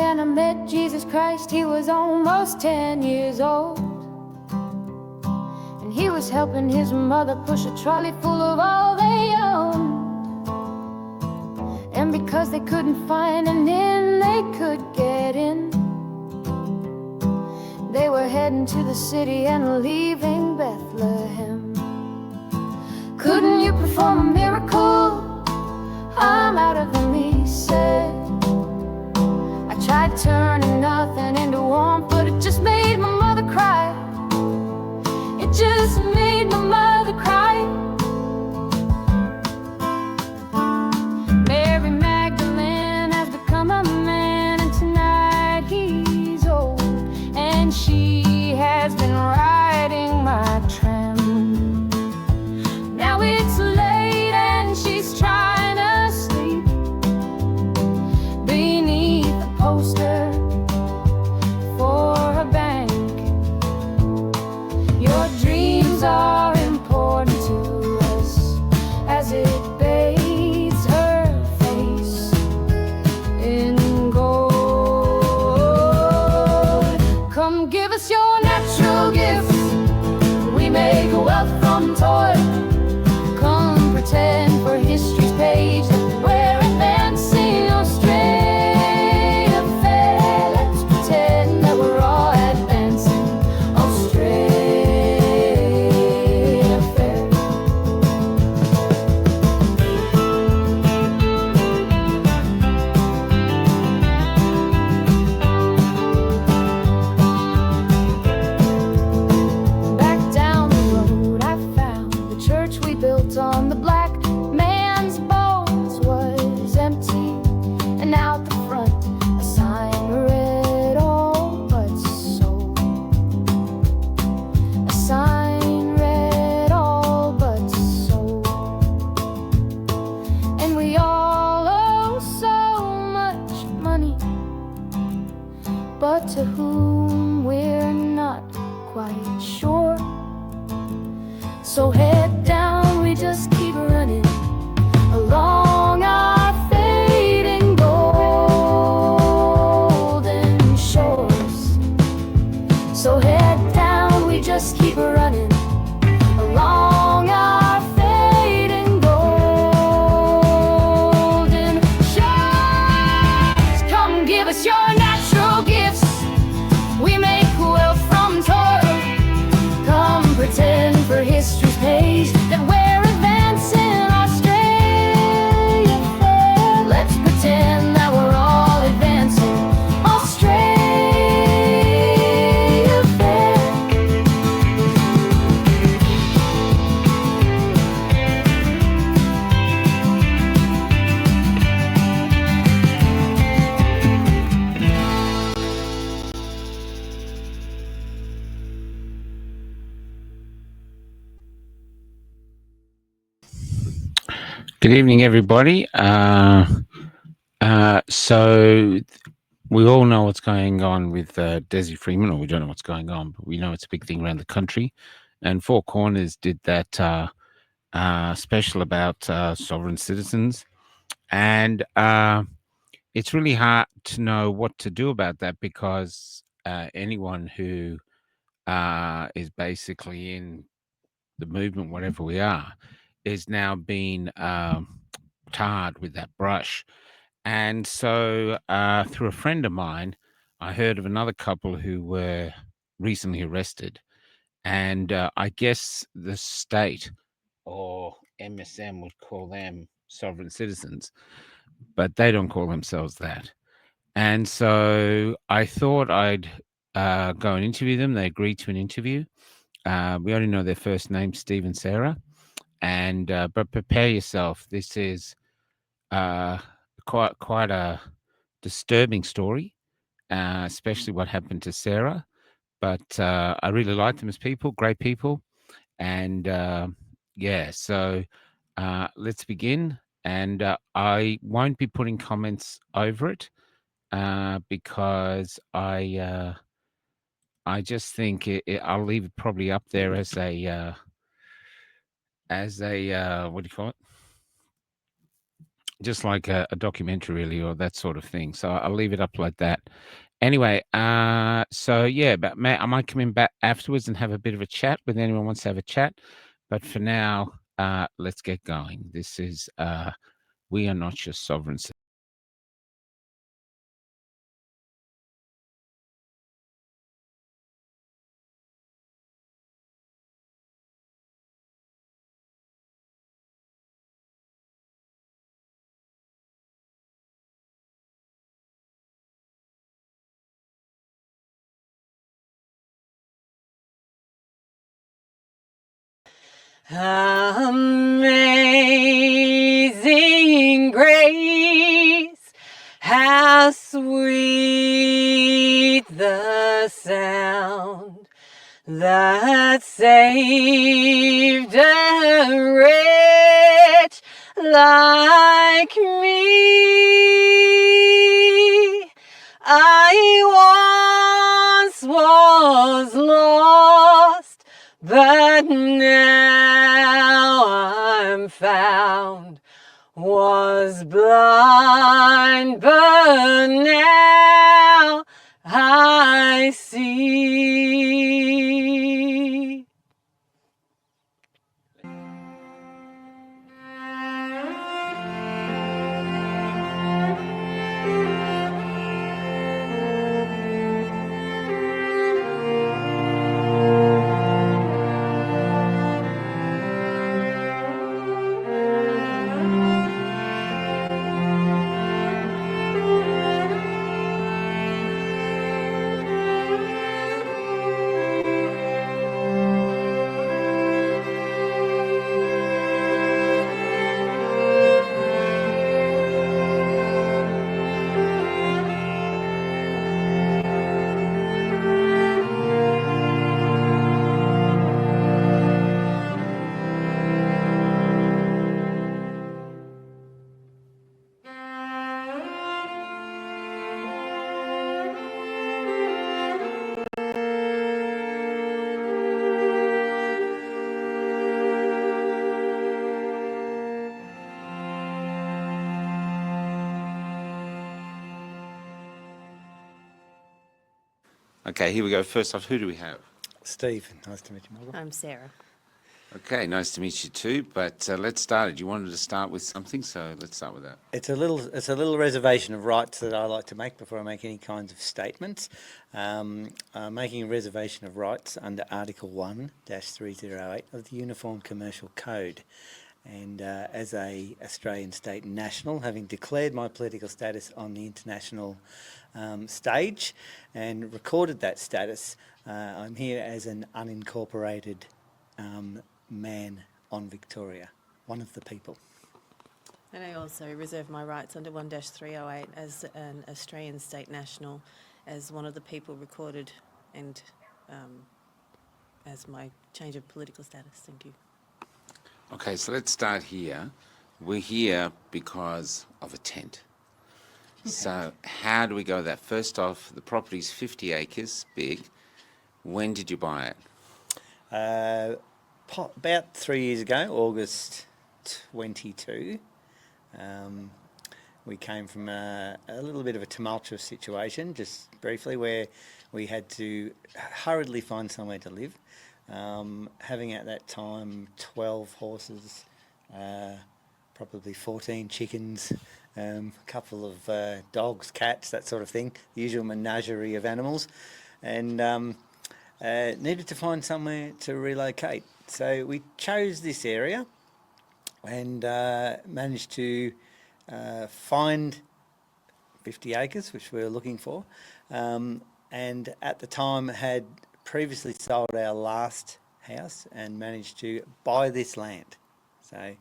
and I met Jesus Christ. He was almost 10 years old, and he was helping his mother push a trolley full of all they owned. And because they couldn't find an inn they could get in, they were heading to the city and leaving Bethlehem. Couldn't you perform a miracle? I'm out of them, he said. I tried turning nothing into warmth, but it just made my mother cry. It just made my mother cry. Mary Magdalene has become a man, and tonight he's old, and she has been riding my tram. Now it's late and she's trying to sleep beneath a poster for a bank. Your dreams are important to us as it bathes her face in gold. Come give us your natural gifts, we make wealth from toil. Come pretend for history's page that we're advancing Australia fair. Let's pretend that we're all advancing Australia fair. Back down the road I found the church we built on the black man's bones was empty, and out the front a sign read all but sold. A sign read all but sold. And we all owe so much money, but to whom we're not quite sure. So head down, we just keep running along our fading golden shores. So head down, we just keep running along our fading golden shores. Come give us your natural gifts, we make wealth from toil. Come pretend for history's page that we're advancing Australia fair. Let's pretend that we're all advancing Australia fair. Good evening, everybody. So we all know what's going on with Desi Freeman, or we don't know what's going on, but we know it's a big thing around the country. And Four Corners did that special about sovereign citizens, and it's really hard to know what to do about that, because anyone who is basically in the movement, whatever we are, is now being tarred with that brush. And so through a friend of mine, I heard of another couple who were recently arrested. And I guess the state or MSM would call them sovereign citizens, but they don't call themselves that. And so I thought I'd go and interview them. They agreed to an interview. We only know their first name, Steve and Sarah. And but prepare yourself. This is quite a disturbing story, especially what happened to Sarah. But I really like them as people, great people. And yeah, so let's begin. And I won't be putting comments over it because I just think I'll leave it probably up there as a what do you call it? just like a documentary, really, or that sort of thing. So I'll leave it up like that. Anyway, so yeah, but I might come in back afterwards and have a bit of a chat with anyone who wants to have a chat. But for now, let's get going. This is We Are Not Your Sovereign. Amazing grace, how sweet the sound that saved a wretch like me. I once was lost, but now I'm found. Was blind, but now I see. Okay, here we go. First off, who do we have? Steve, nice to meet you, Michael. I'm Sarah. Okay, nice to meet you too. But let's start. You wanted to start with something, so let's start with that. It's a little reservation of rights that I like to make before I make any kinds of statements. I'm making a reservation of rights under Article 1-308 of the Uniform Commercial Code. And as a Australian state national, having declared my political status on the international stage and recorded that status, I'm here as an unincorporated man on Victoria, one of the people. And I also reserve my rights under 1-308 as an Australian state national, as one of the people recorded, and as my change of political status. Thank you. Okay, so let's start here. We're here because of a tent. So how do we go that? First off, the property's 50 acres big. When did you buy it? About 3 years ago, August 22. We came from a little bit of a tumultuous situation, just briefly, where we had to hurriedly find somewhere to live. Having at that time 12 horses, probably 14 chickens, a couple of dogs, cats, that sort of thing, the usual menagerie of animals, and needed to find somewhere to relocate. So we chose this area and managed to find 50 acres, which we were looking for, and at the time had previously sold our last house and managed to buy this land. So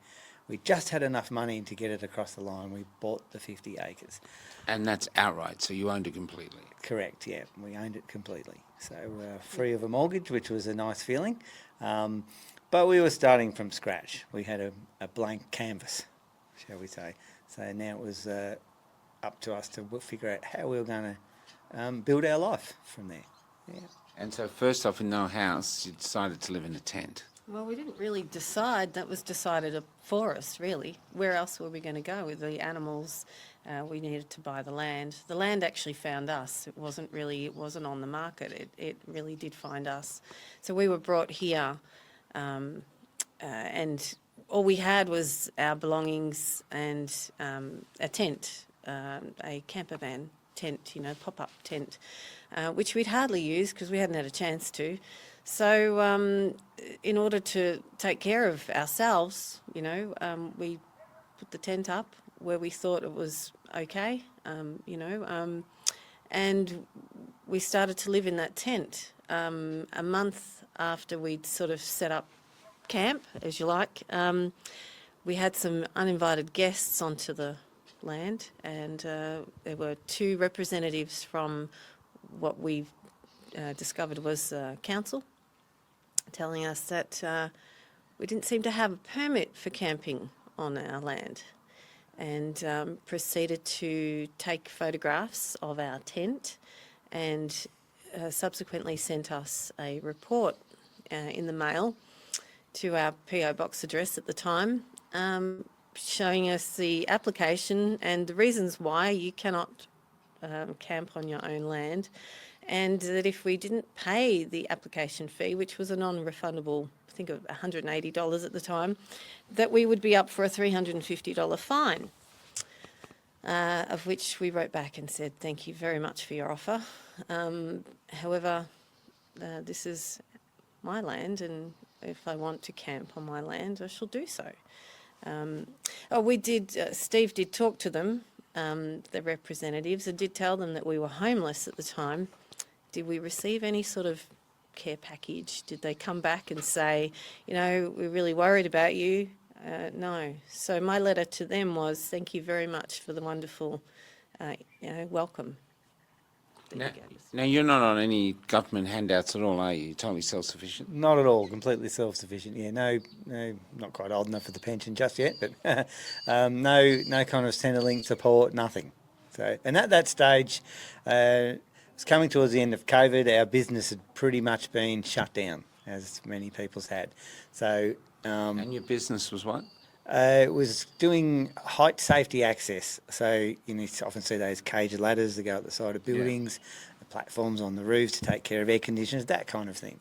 we just had enough money to get it across the line. We bought the 50 acres. And that's outright, so you owned it completely. Correct, yeah. We owned it completely. So free of a mortgage, which was a nice feeling. But we were starting from scratch. We had a blank canvas, shall we say. So now it was up to us to figure out how we were going to build our life from there. Yeah. And so first off, in no house, you decided to live in a tent. Well, we didn't really decide. That was decided for us, really. Where else were we going to go with the animals? We needed to buy the land. The land actually found us. It wasn't on the market. It really did find us. So we were brought here, and all we had was our belongings and a tent, a camper van tent, pop-up tent, which we'd hardly used because we hadn't had a chance to. So in order to take care of ourselves, we put the tent up where we thought it was okay, and we started to live in that tent. A month after we'd sort of set up camp, as you like, we had some uninvited guests onto the land, and there were 2 representatives from what we discovered was council, telling us that we didn't seem to have a permit for camping on our land, and proceeded to take photographs of our tent, and subsequently sent us a report in the mail to our PO box address at the time, showing us the application and the reasons why you cannot camp on your own land, and that if we didn't pay the application fee, which was a non-refundable, I think of $180 at the time, that we would be up for a $350 fine, of which we wrote back and said, thank you very much for your offer. However, this is my land, and if I want to camp on my land, I shall do so. Steve did talk to them, the representatives, and did tell them that we were homeless at the time. Did we receive any sort of care package? Did they come back and say, we're really worried about you? No. So my letter to them was, thank you very much for the wonderful, welcome. Now, you're not on any government handouts at all, are you? You're totally self-sufficient? Not at all, completely self-sufficient. Yeah, no, not quite old enough for the pension just yet, but no kind of Centrelink support, nothing. So, and at that stage, it was coming towards the end of COVID. Our business had pretty much been shut down, as many people's had. So, And your business was what? it was doing height safety access. So you often see those cage ladders that go up the side of buildings, the platforms on the roofs to take care of air conditioners, that kind of thing.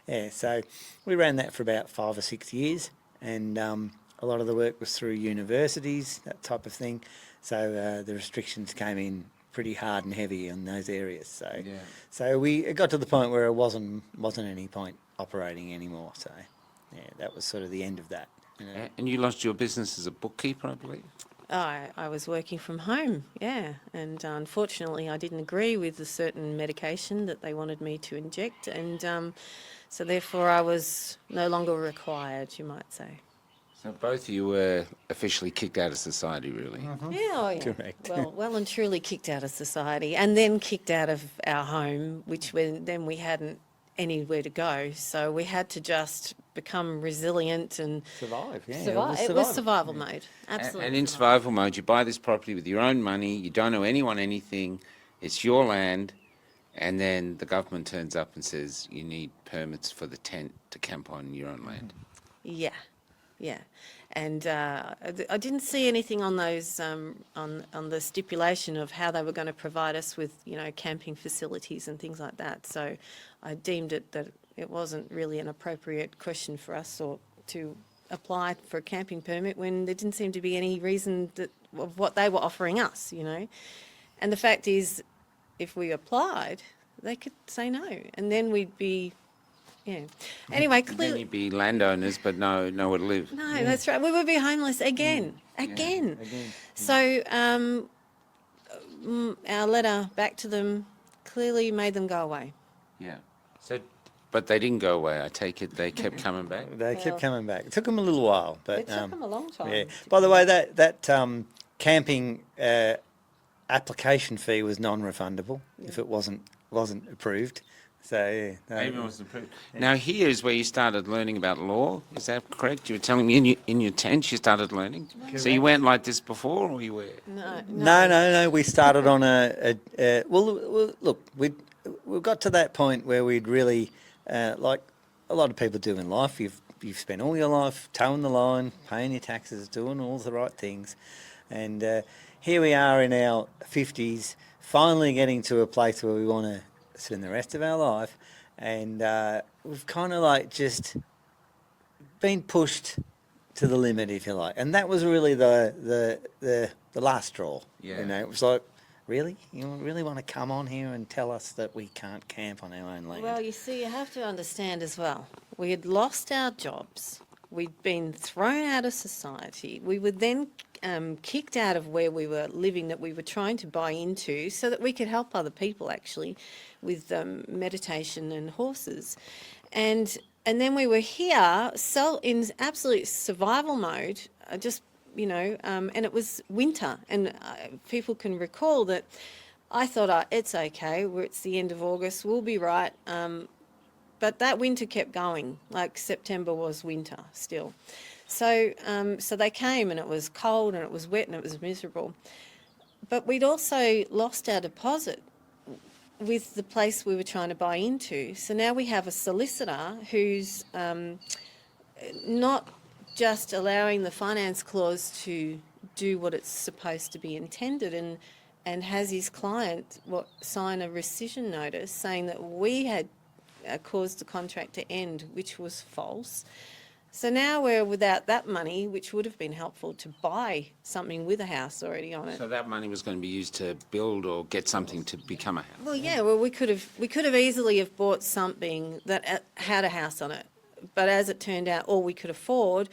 Yeah, so we ran that for about 5 or 6 years, and a lot of the work was through universities, that type of thing. So the restrictions came in pretty hard and heavy in those areas. So so it got to the point where it wasn't any point operating anymore. So yeah, that was sort of the end of that. And you lost your business as a bookkeeper, I believe? I was working from home, yeah, and unfortunately I didn't agree with a certain medication that they wanted me to inject, and so therefore I was no longer required, you might say. So both of you were officially kicked out of society, really? Yeah. Correct. Well and truly kicked out of society, and then kicked out of our home, which then we hadn't anywhere to go, so we had to just become resilient and Survive, yeah. It was survival mode, absolutely. And in survival mode, you buy this property with your own money, you don't owe anyone anything, it's your land, and then the government turns up and says you need permits for the tent to camp on your own land. Yeah. And I didn't see anything on those on the stipulation of how they were going to provide us with camping facilities and things like that. So I deemed it that it wasn't really an appropriate question for us or to apply for a camping permit when there didn't seem to be any reason of what they were offering us. And the fact is, if we applied, they could say no, and then we'd be. Yeah. Anyway, Then clearly. you'd be landowners, but nowhere to live. No, that's right. We would be homeless again. So our letter back to them clearly made them go away. Yeah. So, but they didn't go away. I take it they kept coming back. They kept coming back. It took them a little while, but It took them a long time. yeah. By the way, that camping application fee was non-refundable if it wasn't approved. So yeah, Even was approved. Now here is where you started learning about law. Is that correct? You were telling me in your tent you started learning. So you weren't like this before, or you were? No. We started on well, look, we got to that point where we'd really, like a lot of people do in life, you've you've spent all your life towing the line, paying your taxes, doing all the right things, and here we are in our 50s, finally getting to a place where we want to spend the rest of our life, and we've kind of like just been pushed to the limit, if you like, and that was really the last straw. Yeah. You know, it was like, really, you really want to come on here and tell us that we can't camp on our own land? Well, you see, you have to understand as well, we had lost our jobs. We'd been thrown out of society. We were then kicked out of where we were living that we were trying to buy into so that we could help other people actually with meditation and horses. And then we were here in absolute survival mode, and it was winter. And people can recall that I thought, it's okay, it's the end of August, we'll be right. But that winter kept going, like September was winter still. So they came and it was cold and it was wet and it was miserable. But we'd also lost our deposit with the place we were trying to buy into. So now we have a solicitor who's not just allowing the finance clause to do what it's supposed to be intended, and has his client sign a rescission notice saying that we had caused the contract to end, which was false. So now we're without that money, which would have been helpful to buy something with a house already on it. So that money was going to be used to build or get something to become a house. Well, yeah, we could have easily have bought something that had a house on it, but as it turned out, all we could afford,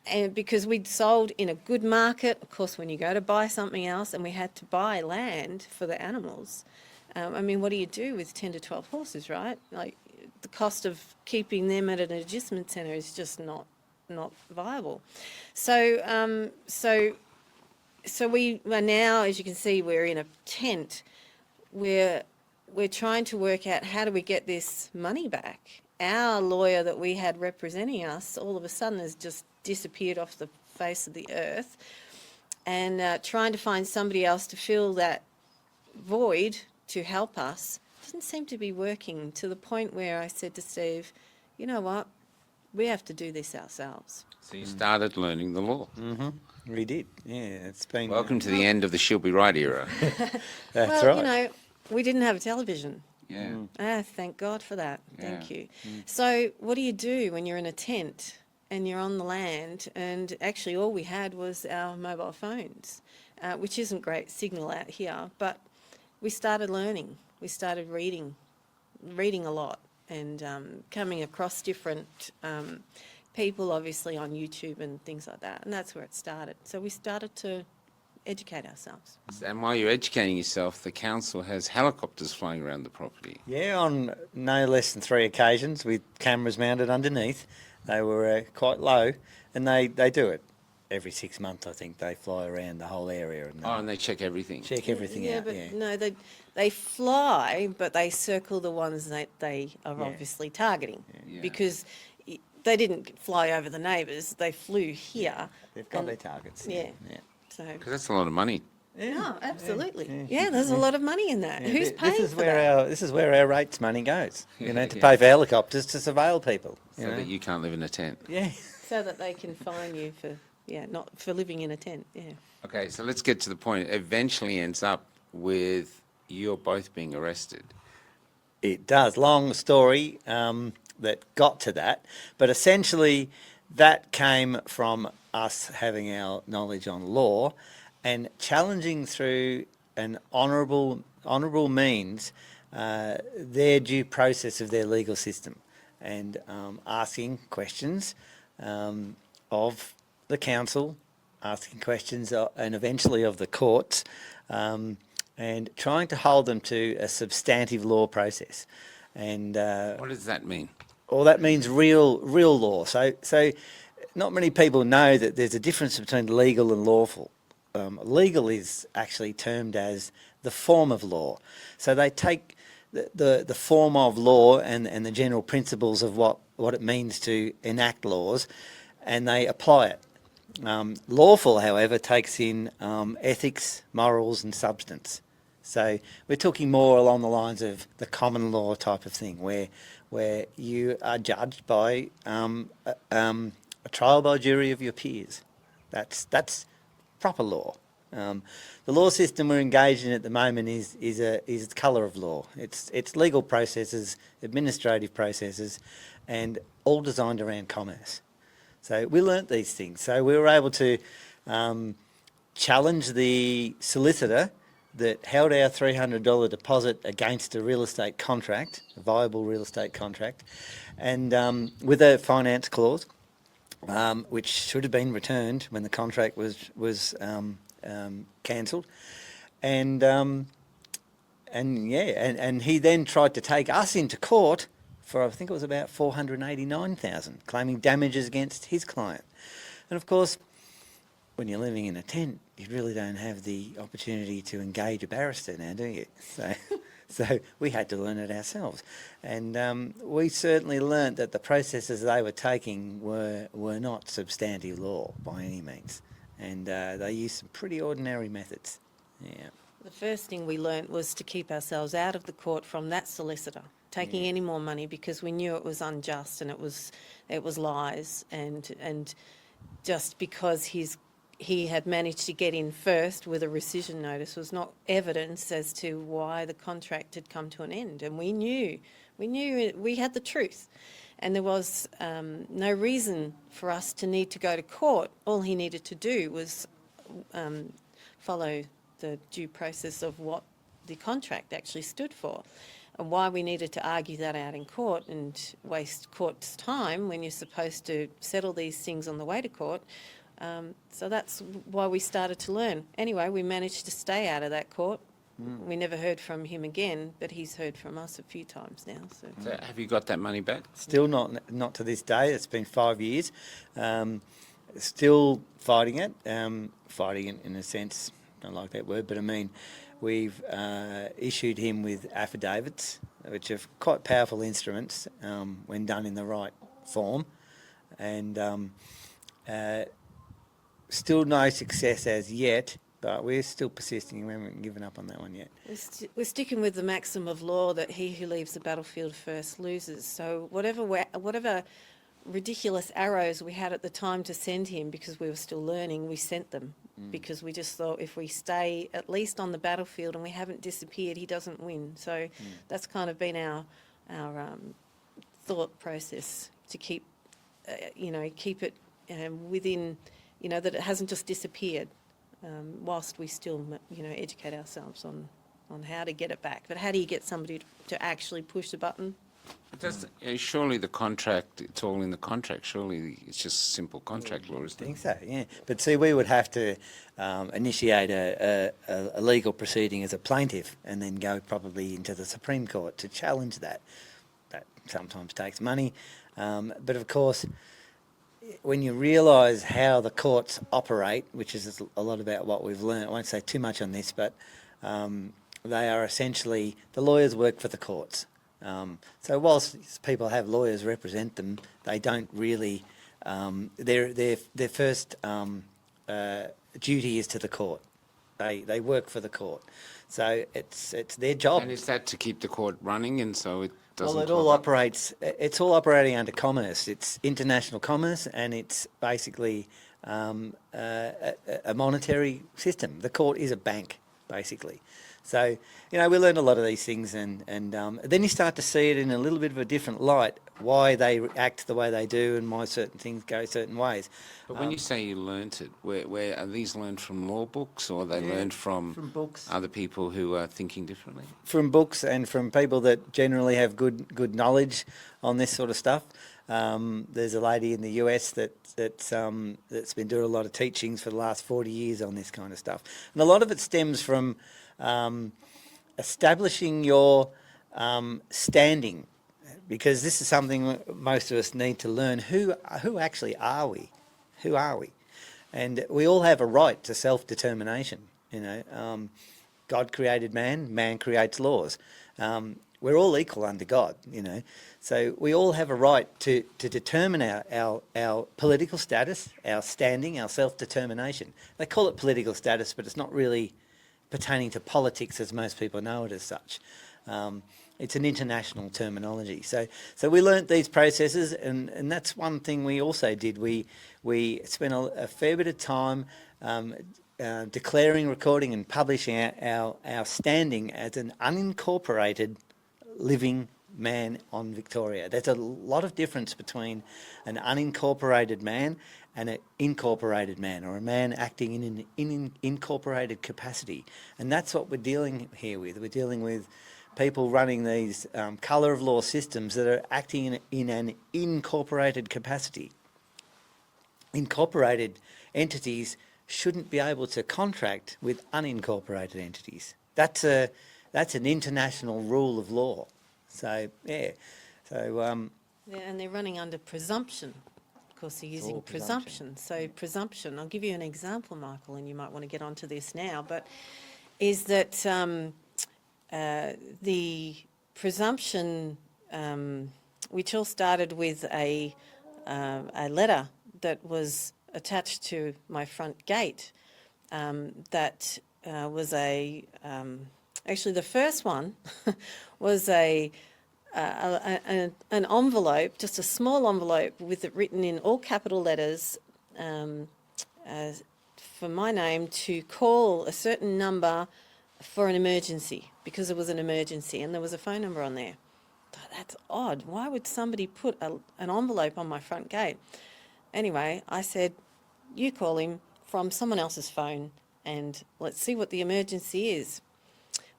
and because we'd sold in a good market. Of course, when you go to buy something else, and we had to buy land for the animals. What do you do with 10 to 12 horses, right? Like, the cost of keeping them at an adjustment centre is just not viable. So we are now, as you can see, we're in a tent. We're trying to work out how do we get this money back. Our lawyer that we had representing us all of a sudden has just disappeared off the face of the earth, and trying to find somebody else to fill that void to help us doesn't seem to be working, to the point where I said to Steve, you know what, we have to do this ourselves. So you started learning the law. We did, yeah. It's been Welcome to the end of the She'll Be Right era. That's well, right. We didn't have a television. Yeah. Thank God for that. Thank Yeah. you. So what do you do when you're in a tent and you're on the land? And actually all we had was our mobile phones, which isn't great signal out here, but we started learning. We started reading a lot, and coming across different people, obviously on YouTube and things like that, and that's where it started. So we started to educate ourselves. And while you're educating yourself, the council has helicopters flying around the property. Yeah, on no less than 3 occasions with cameras mounted underneath. They were quite low, and they do it every 6 months. I think they fly around the whole area and And they check everything. check everything out. But Yeah, no, they fly, but they circle the ones that they are obviously targeting, Yeah. because they didn't fly over the neighbours. They flew here. they've got and- their targets. Yeah. yeah. So. Because that's a lot of money. No, absolutely. Yeah, there's a lot of money in that. Yeah, Who's paying this is for where that? this is where our rates money goes. You know, to Yeah. pay for helicopters to surveil people. So that you can't live in a tent. Yeah. So that they can fine you for not for living in a tent. Yeah. Okay, so let's get to the point. It eventually ends up with you're both being arrested. It does. Long story that got to that, but essentially that came from us having our knowledge on law and challenging through an honourable means their due process of their legal system, and asking questions of the council, asking questions and eventually of the courts, and trying to hold them to a substantive law process. And What does that mean? all that means real law. So not many people know that there's a difference between legal and lawful. Legal is actually termed as the form of law. So they take the form of law and the general principles of what it means to enact laws, and they apply it. Lawful, however, takes in ethics, morals and substance. So we're talking more along the lines of the common law type of thing, where you are judged by a trial by jury of your peers. That's proper law. The law system we're engaged in at the moment is colour of law. It's legal processes, administrative processes, and all designed around commerce. So we learnt these things. So we were able to challenge the solicitor that held our $300 deposit against a real estate contract, a viable real estate contract, and with a finance clause, which should have been returned when the contract was cancelled, and he then tried to take us into court for, I think it was about $489,000, claiming damages against his client. And of course, when you're living in a tent, you really don't have the opportunity to engage a barrister now, do you? So we had to learn it ourselves. And we certainly learnt that the processes they were taking were not substantive law by any means. And they used some pretty ordinary methods. Yeah. The first thing we learnt was to keep ourselves out of the court from that solicitor taking any more money, because we knew it was unjust and it was lies, and just because he had managed to get in first with a rescission notice was not evidence as to why the contract had come to an end. And we knew we had the truth, and there was no reason for us to need to go to court. All he needed to do was follow the due process of what the contract actually stood for. And why we needed to argue that out in court and waste court's time when you're supposed to settle these things on the way to court. So that's why we started to learn. Anyway, we managed to stay out of that court. We never heard from him again, but he's heard from us a few times now. So have you got that money back? Still not to this day. It's been 5 years. Still fighting it. Fighting it in a sense, don't like that word, but I mean, we've issued him with affidavits, which are quite powerful instruments when done in the right form. And still no success as yet, but we're still persisting. We haven't given up on that one yet. We're sticking with the maxim of law that he who leaves the battlefield first loses. So whatever ridiculous arrows we had at the time to send him, because we were still learning, we sent them, because we just thought if we stay at least on the battlefield and we haven't disappeared, he doesn't win. So that's kind of been our thought process, to keep it within, that it hasn't just disappeared, whilst we still educate ourselves on how to get it back. But how do you get somebody to actually push the button? Surely the contract, it's all in the contract. Surely it's just simple contract law, isn't it? I think so, yeah. But see, we would have to initiate a legal proceeding as a plaintiff and then go probably into the Supreme Court to challenge that. That sometimes takes money. But of course, when you realise how the courts operate, which is a lot about what we've learned, I won't say too much on this, but they are essentially, the lawyers work for the courts. So whilst people have lawyers represent them, they don't really, their first duty is to the court. They work for the court. So it's their job. And is that to keep the court running, and so it doesn't... Well, it all operates, it's all operating under commerce. It's international commerce, and it's basically a monetary system. The court is a bank, basically. So, we learned a lot of these things, and then you start to see it in a little bit of a different light, why they act the way they do and why certain things go certain ways. But when you say you learnt it, where are these learned from law books, or are they learned from books, other people who are thinking differently? From books, and from people that generally have good knowledge on this sort of stuff. There's a lady in the US that's been doing a lot of teachings for the last 40 years on this kind of stuff. And a lot of it stems from establishing your standing, because this is something most of us need to learn. Who actually are we? Who are we? And we all have a right to self-determination. God created man, man creates laws. We're all equal under God, So we all have a right to determine our political status, our standing, our self-determination. They call it political status, but it's not really pertaining to politics as most people know it as such. It's an international terminology. So we learnt these processes, and that's one thing we also did. We spent a fair bit of time declaring, recording and publishing our standing as an unincorporated living man on Victoria. There's a lot of difference between an unincorporated man and an incorporated man, or a man acting in an incorporated capacity. And that's what we're dealing here with. We're dealing with people running these colour of law systems that are acting in an incorporated capacity. Incorporated entities shouldn't be able to contract with unincorporated entities. That's an international rule of law. So yeah, so Yeah, and they're running under presumption. Of course, they're using all presumption. So presumption, I'll give you an example, Michael, and you might want to get onto this now, but is that the presumption, which all started with a letter that was attached to my front gate, that was actually the first one was an envelope, just a small envelope with it written in all capital letters for my name to call a certain number for an emergency, because it was an emergency, and there was a phone number on there. Thought, that's odd. Why would somebody put an envelope on my front gate? Anyway, I said, you call him from someone else's phone and let's see what the emergency is.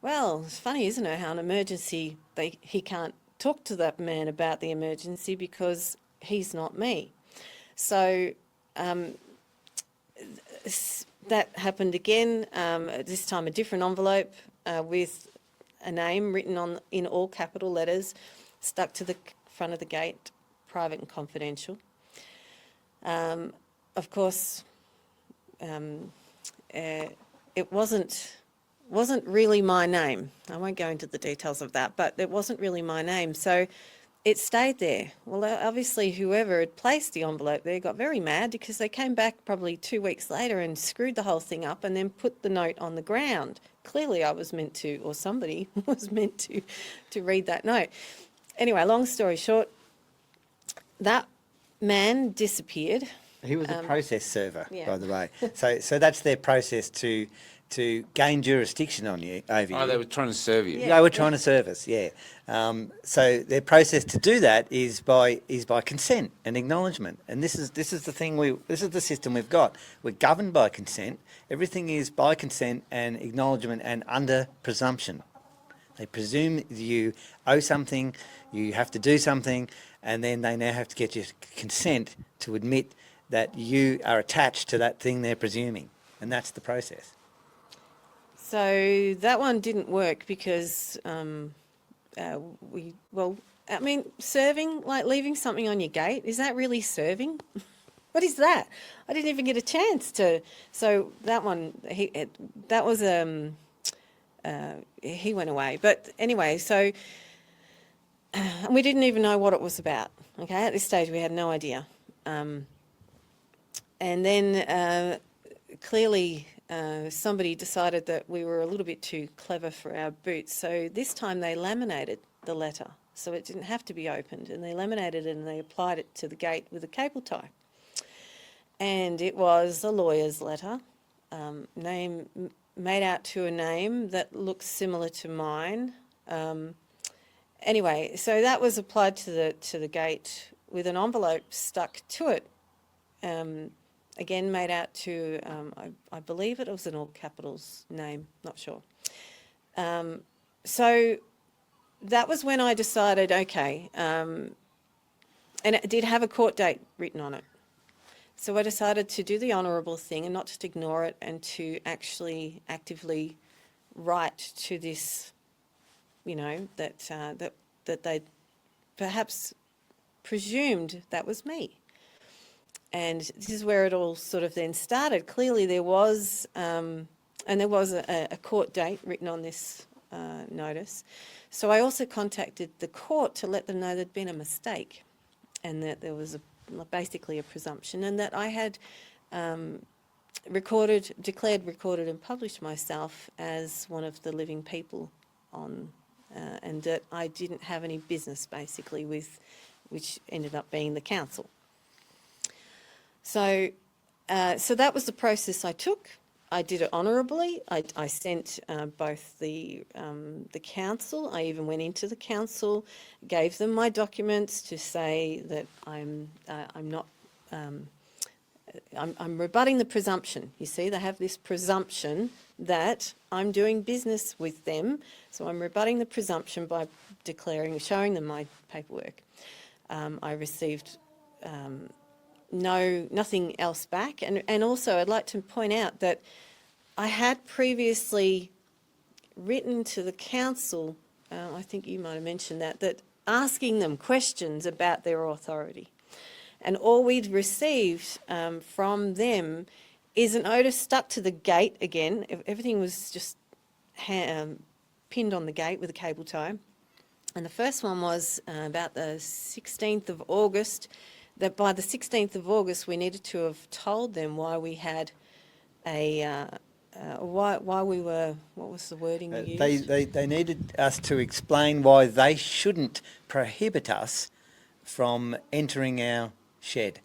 Well, it's funny, isn't it, how an emergency, he can't talk to that man about the emergency because he's not me. So that happened again, this time a different envelope with a name written in all capital letters, stuck to the front of the gate, private and confidential. Of course, it wasn't really my name. I won't go into the details of that, but it wasn't really my name. So it stayed there. Well, obviously whoever had placed the envelope there got very mad, because they came back probably 2 weeks later and screwed the whole thing up and then put the note on the ground. Clearly I was meant to, or somebody was meant to read that note. Anyway, long story short, that man disappeared. he was a process server, yeah. by the way. So that's their process to gain jurisdiction on you, over you. Oh, they were trying to serve you. They were trying to serve us, yeah. So their process to do that is by consent and acknowledgement, and this is the thing this is the system we've got. We're governed by consent. Everything is by consent and acknowledgement and under presumption. They presume you owe something, you have to do something, and then they now have to get your consent to admit that you are attached to that thing they're presuming, and that's the process. So that one didn't work because serving, like leaving something on your gate, is that really serving? What is that? I didn't even get a chance to. So that one, he went away. But anyway, so we didn't even know what it was about. Okay, at this stage we had no idea. And then clearly somebody decided that we were a little bit too clever for our boots. So this time they laminated the letter, so it didn't have to be opened. And they laminated it and they applied it to the gate with a cable tie. And it was a lawyer's letter, name made out to a name that looks similar to mine. Anyway, so that was applied to the gate with an envelope stuck to it. Again, made out to, I believe it was an all capitals name, not sure. So that was when I decided, okay, and it did have a court date written on it. So I decided to do the honourable thing and not just ignore it, and to actually actively write to this, that they perhaps presumed that was me. And this is where it all sort of then started. Clearly there was, and there was a court date written on this notice. So I also contacted the court to let them know there'd been a mistake, and that there was basically a presumption, and that I had declared, recorded and published myself as one of the living people on, and that I didn't have any business basically with, which ended up being the council. So that was the process I took. I did it honourably. I sent both the council. I even went into the council, gave them my documents to say that I'm rebutting the presumption. You see, they have this presumption that I'm doing business with them, so I'm rebutting the presumption by showing them my paperwork. I received nothing else back, and also I'd like to point out that I had previously written to the council, I think you might have mentioned that asking them questions about their authority. And all we'd received from them is a notice stuck to the gate again. Everything was just pinned on the gate with a cable tie. And the first one was about the 16th of August, that by the 16th of August we needed to have told them why we had why we were, what was the wording you used? They needed us to explain why they shouldn't prohibit us from entering our shed.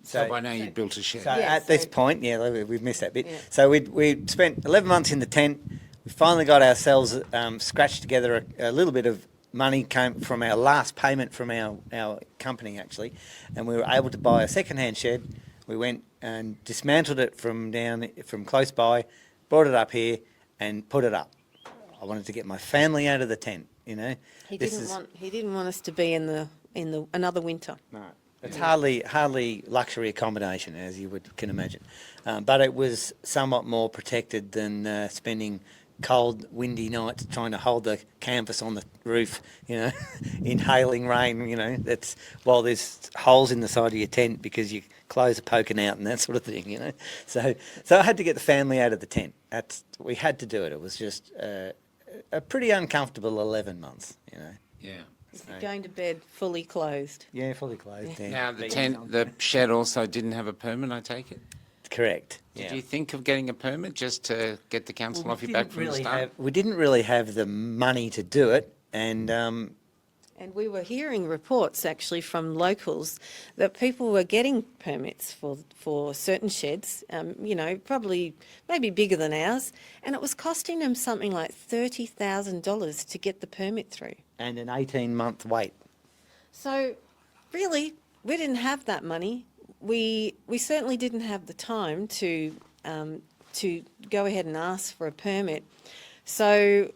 So by now you'd built a shed. So Yeah, at this so- point, we've missed that bit. Yeah. So we'd spent 11 months in the tent. We finally got ourselves scratched together a little bit of money came from our last payment from our company actually, and we were able to buy a second-hand shed. We went and dismantled it from close by, brought it up here and put it up. I wanted to get my family out of the tent, you know. He didn't want us to be in the another winter. No, it's hardly luxury accommodation, as you can imagine. But it was somewhat more protected than spending cold, windy nights trying to hold the canvas on the roof, you know, inhaling rain, you know. That's while there's holes in the side of your tent because your clothes are poking out and that sort of thing, you know. So I had to get the family out of the tent. We had to do it. It was just a pretty uncomfortable 11 months, you know. Yeah. You're going to bed fully clothed. Yeah, fully clothed. Yeah. Now the shed also didn't have a permit, I take it? Correct. Did you think of getting a permit just to get the council off your back from the start? We didn't really have the money to do it, and And we were hearing reports actually from locals that people were getting permits for certain sheds, you know, probably maybe bigger than ours, and it was costing them something like $30,000 to get the permit through. and an 18-month wait. So really, we didn't have that money. We certainly didn't have the time to go ahead and ask for a permit. So,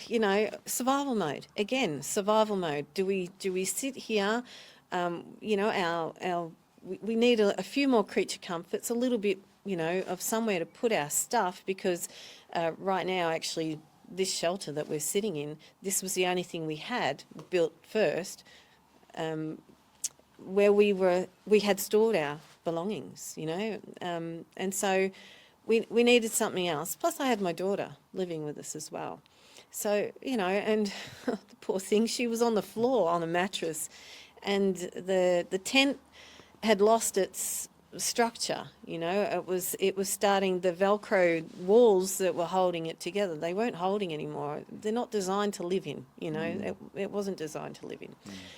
you know, survival mode again. Survival mode. Do we sit here? You know, we need a few more creature comforts, a little bit, you know, of somewhere to put our stuff we right now actually this shelter that we're sitting in, this was the only thing we had built first. Where we had stored our belongings, you know, and so we needed something else. Plus I had my daughter living with us as well. So, you know, and the poor thing, she was on the floor on a mattress, and the tent had lost its structure, you know. It was starting, the Velcro walls that were holding it together, they weren't holding anymore. They're not designed to live in, you know. It wasn't designed to live in.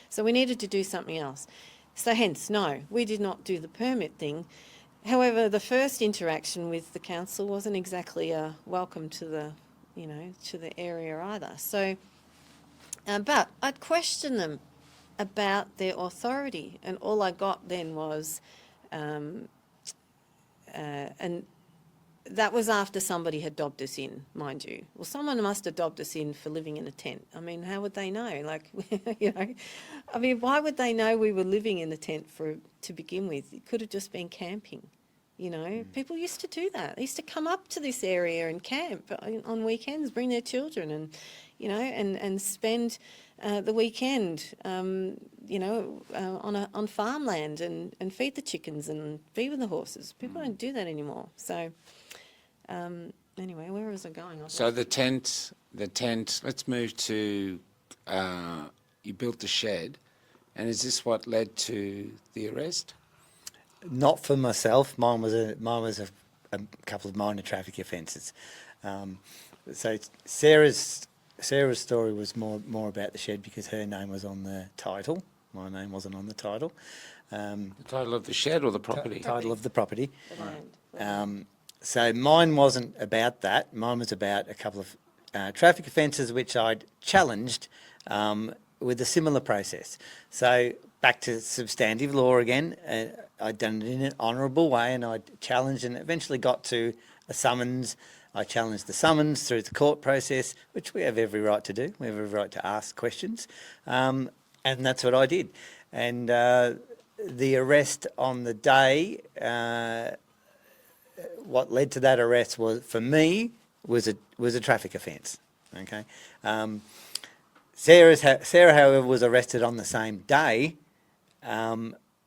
So we needed to do something else. So hence, no, we did not do the permit thing. However, the first interaction with the council wasn't exactly a welcome to the, you know, to the area either. So, but I'd question them about their authority, and all I got then was, and that was after somebody had dobbed us in, mind you. Well, someone must have dobbed us in for living in a tent. I mean, how would they know? Like, you know, I mean, why would they know we were living in the tent to begin with? It could have just been camping, you know. People used to do that. They used to come up to this area and camp on weekends, bring their children and, you know, and spend the weekend, you know, on farmland and feed the chickens and feed the horses. People don't do that anymore. So, anyway, where was I going? So the tent, let's move to, you built the shed, and is this what led to the arrest? Not for myself. Mine was a couple of minor traffic offences. So Sarah's story was more about the shed because her name was on the title. My name wasn't on the title. The title of the shed or the property? Title of the property. The land. So mine wasn't about that. Mine was about a couple of traffic offences which I'd challenged with a similar process. So back to substantive law again. I'd done it in an honourable way, and I'd challenged and eventually got to a summons. I challenged the summons through the court process, which we have every right to do. We have every right to ask questions, and that's what I did. And the arrest on the day, what led to that arrest was, for me, was a traffic offence. Okay, Sarah, however, was arrested on the same day,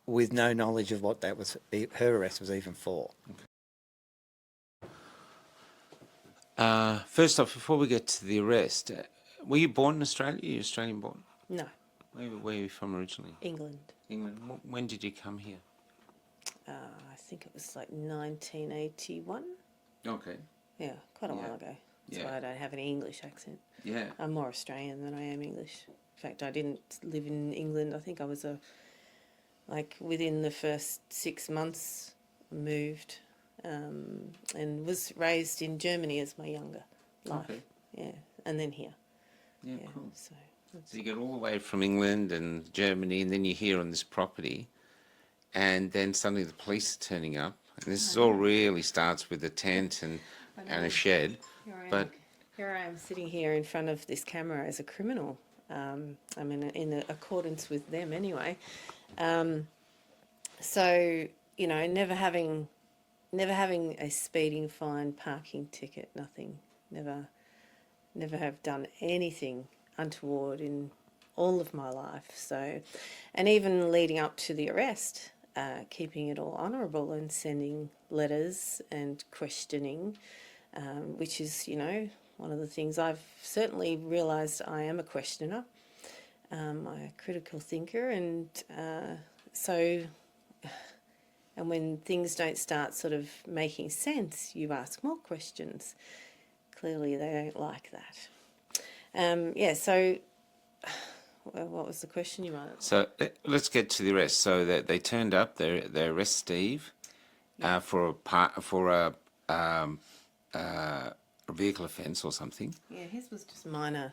with no knowledge of what that was. Her arrest was even for. First off, before we get to the arrest, were you born in Australia? Are you Australian born? No, Where are you from originally? England. England. When did you come here? I think it was like 1981. Okay. Yeah, quite a while ago. That's why I don't have any English accent. Yeah. I'm more Australian than I am English. In fact, I didn't live in England. I think I was within the first 6 months, moved, and was raised in Germany as my younger life. Okay. Yeah, and then here. Yeah, Yeah, cool. so So you get all the way from England and Germany, and then you're here on this property, and then suddenly the police are turning up. And this is all really starts with a tent and a shed. Here I am sitting here in front of this camera as a criminal. I mean, in accordance with them anyway. So, you know, never having a speeding fine, parking ticket, nothing. Never have done anything untoward in all of my life. So, and even leading up to the arrest, keeping it all honourable and sending letters and questioning, which is, you know, one of the things I've certainly realised. I am a questioner. I'm a critical thinker, and and when things don't start sort of making sense, you ask more questions. Clearly they don't like that. So what was the question you wanted? So let's get to the arrest. So they turned up. They arrest Steve for a vehicle offence or something. Yeah, his was just minor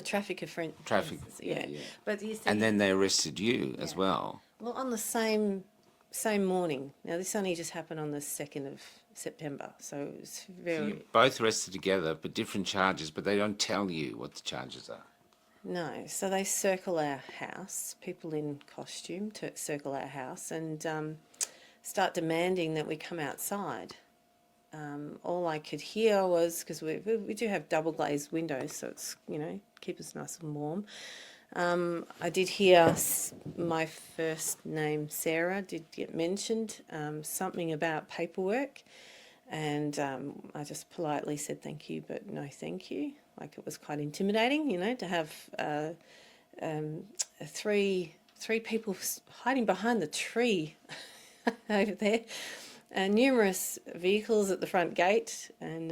traffic offence. Traffic. Yeah. But you see, And then they arrested you as well. well, on the same morning. Now, this only just happened on the 2nd of September, so it's So very... you're both arrested together, but different charges, but they don't tell you what the charges are. No, so they circle our house, people in costume to circle our house, and start demanding that we come outside. All I could hear was, because we do have double glazed windows, so it's, you know, keep us nice and warm. I did hear my first name, Sarah, did get mentioned, something about paperwork, and I just politely said thank you, but no thank you. Like, it was quite intimidating, you know, to have three people hiding behind the tree over there, and numerous vehicles at the front gate, and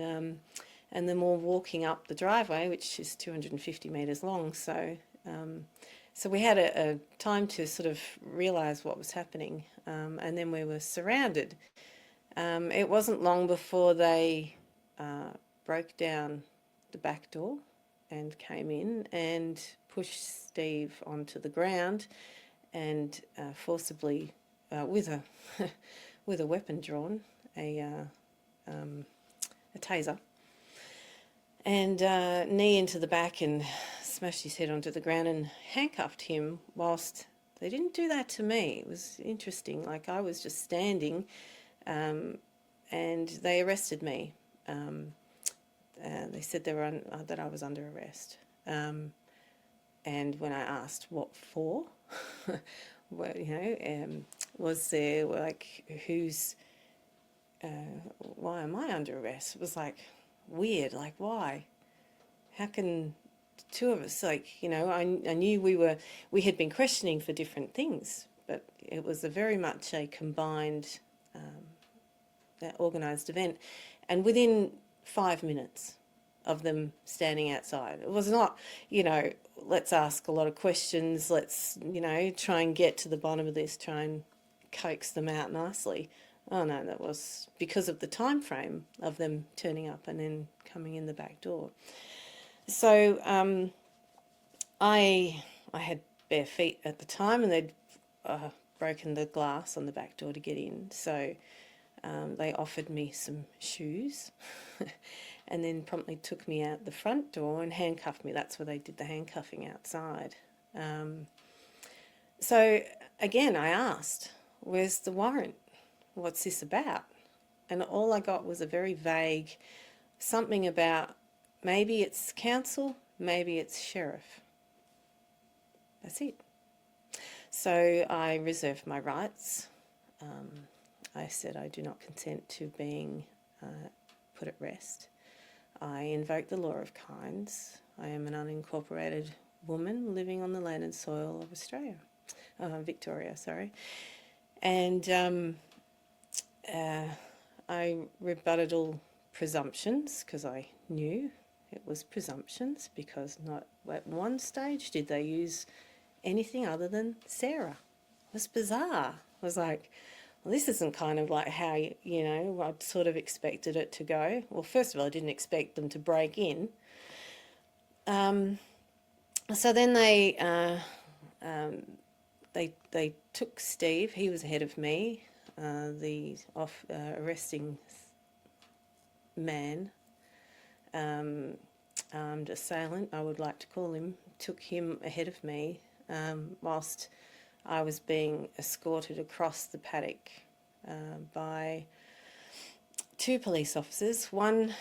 then more walking up the driveway, which is 250 metres long. So we had a time to sort of realise what was happening, and then we were surrounded. It wasn't long before they broke down the back door and came in and pushed Steve onto the ground, and forcibly, with a weapon drawn, a taser, and knee into the back, and smashed his head onto the ground and handcuffed him. Whilst they didn't do that to me. It was interesting. Like, I was just standing, and they arrested me. They said that I was under arrest. And when I asked what for, well, you know, was there, like, why am I under arrest? It was like weird. Like, why? How can two of us, like, you know, I knew we had been questioning for different things, but it was very much a combined organised event. And within 5 minutes of them standing outside, it was not, let's ask a lot of questions, let's, try and get to the bottom of this, try and coax them out nicely. Oh no, that was because of the time frame of them turning up and then coming in the back door. So I had bare feet at the time, and they'd broken the glass on the back door to get in. So they offered me some shoes and then promptly took me out the front door and handcuffed me. That's where they did the handcuffing outside. So again, I asked, where's the warrant? What's this about? And all I got was a very vague something about maybe it's council, maybe it's sheriff. That's it. So I reserved my rights. I said I do not consent to being put at rest. I invoke the law of kinds. I am an unincorporated woman living on the land and soil of Victoria, sorry. And I rebutted all presumptions because I knew it was presumptions, because not at one stage did they use anything other than Sarah. It was bizarre. I was like, well, this isn't kind of like how, I'd sort of expected it to go. Well, first of all, I didn't expect them to break in. So then they took Steve. He was ahead of me. The arresting man, armed assailant, I would like to call him, took him ahead of me, whilst I was being escorted across the paddock by two police officers. One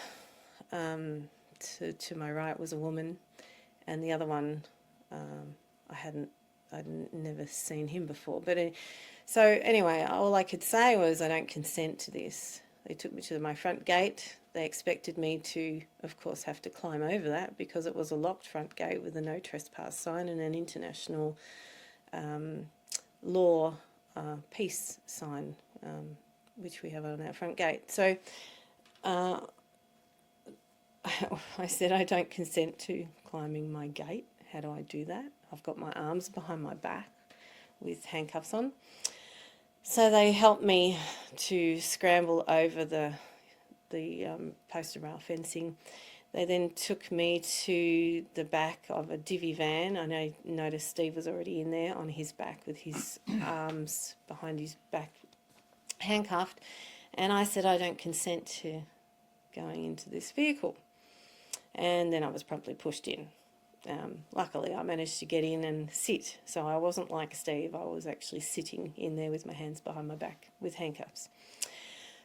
to my right was a woman, and the other one I'd never seen him before. But so anyway, all I could say was I don't consent to this. They took me to my front gate. They expected me to, of course, have to climb over that because it was a locked front gate with a no trespass sign and an international law peace sign, which we have on our front gate. So I said I don't consent to climbing my gate. How do I do that? I've got my arms behind my back with handcuffs on. So they helped me to scramble over the poster rail fencing. They then took me to the back of a divvy van. I noticed Steve was already in there on his back with his arms behind his back, handcuffed. And I said, I don't consent to going into this vehicle. And then I was promptly pushed in. Luckily, I managed to get in and sit. So I wasn't like Steve. I was actually sitting in there with my hands behind my back with handcuffs.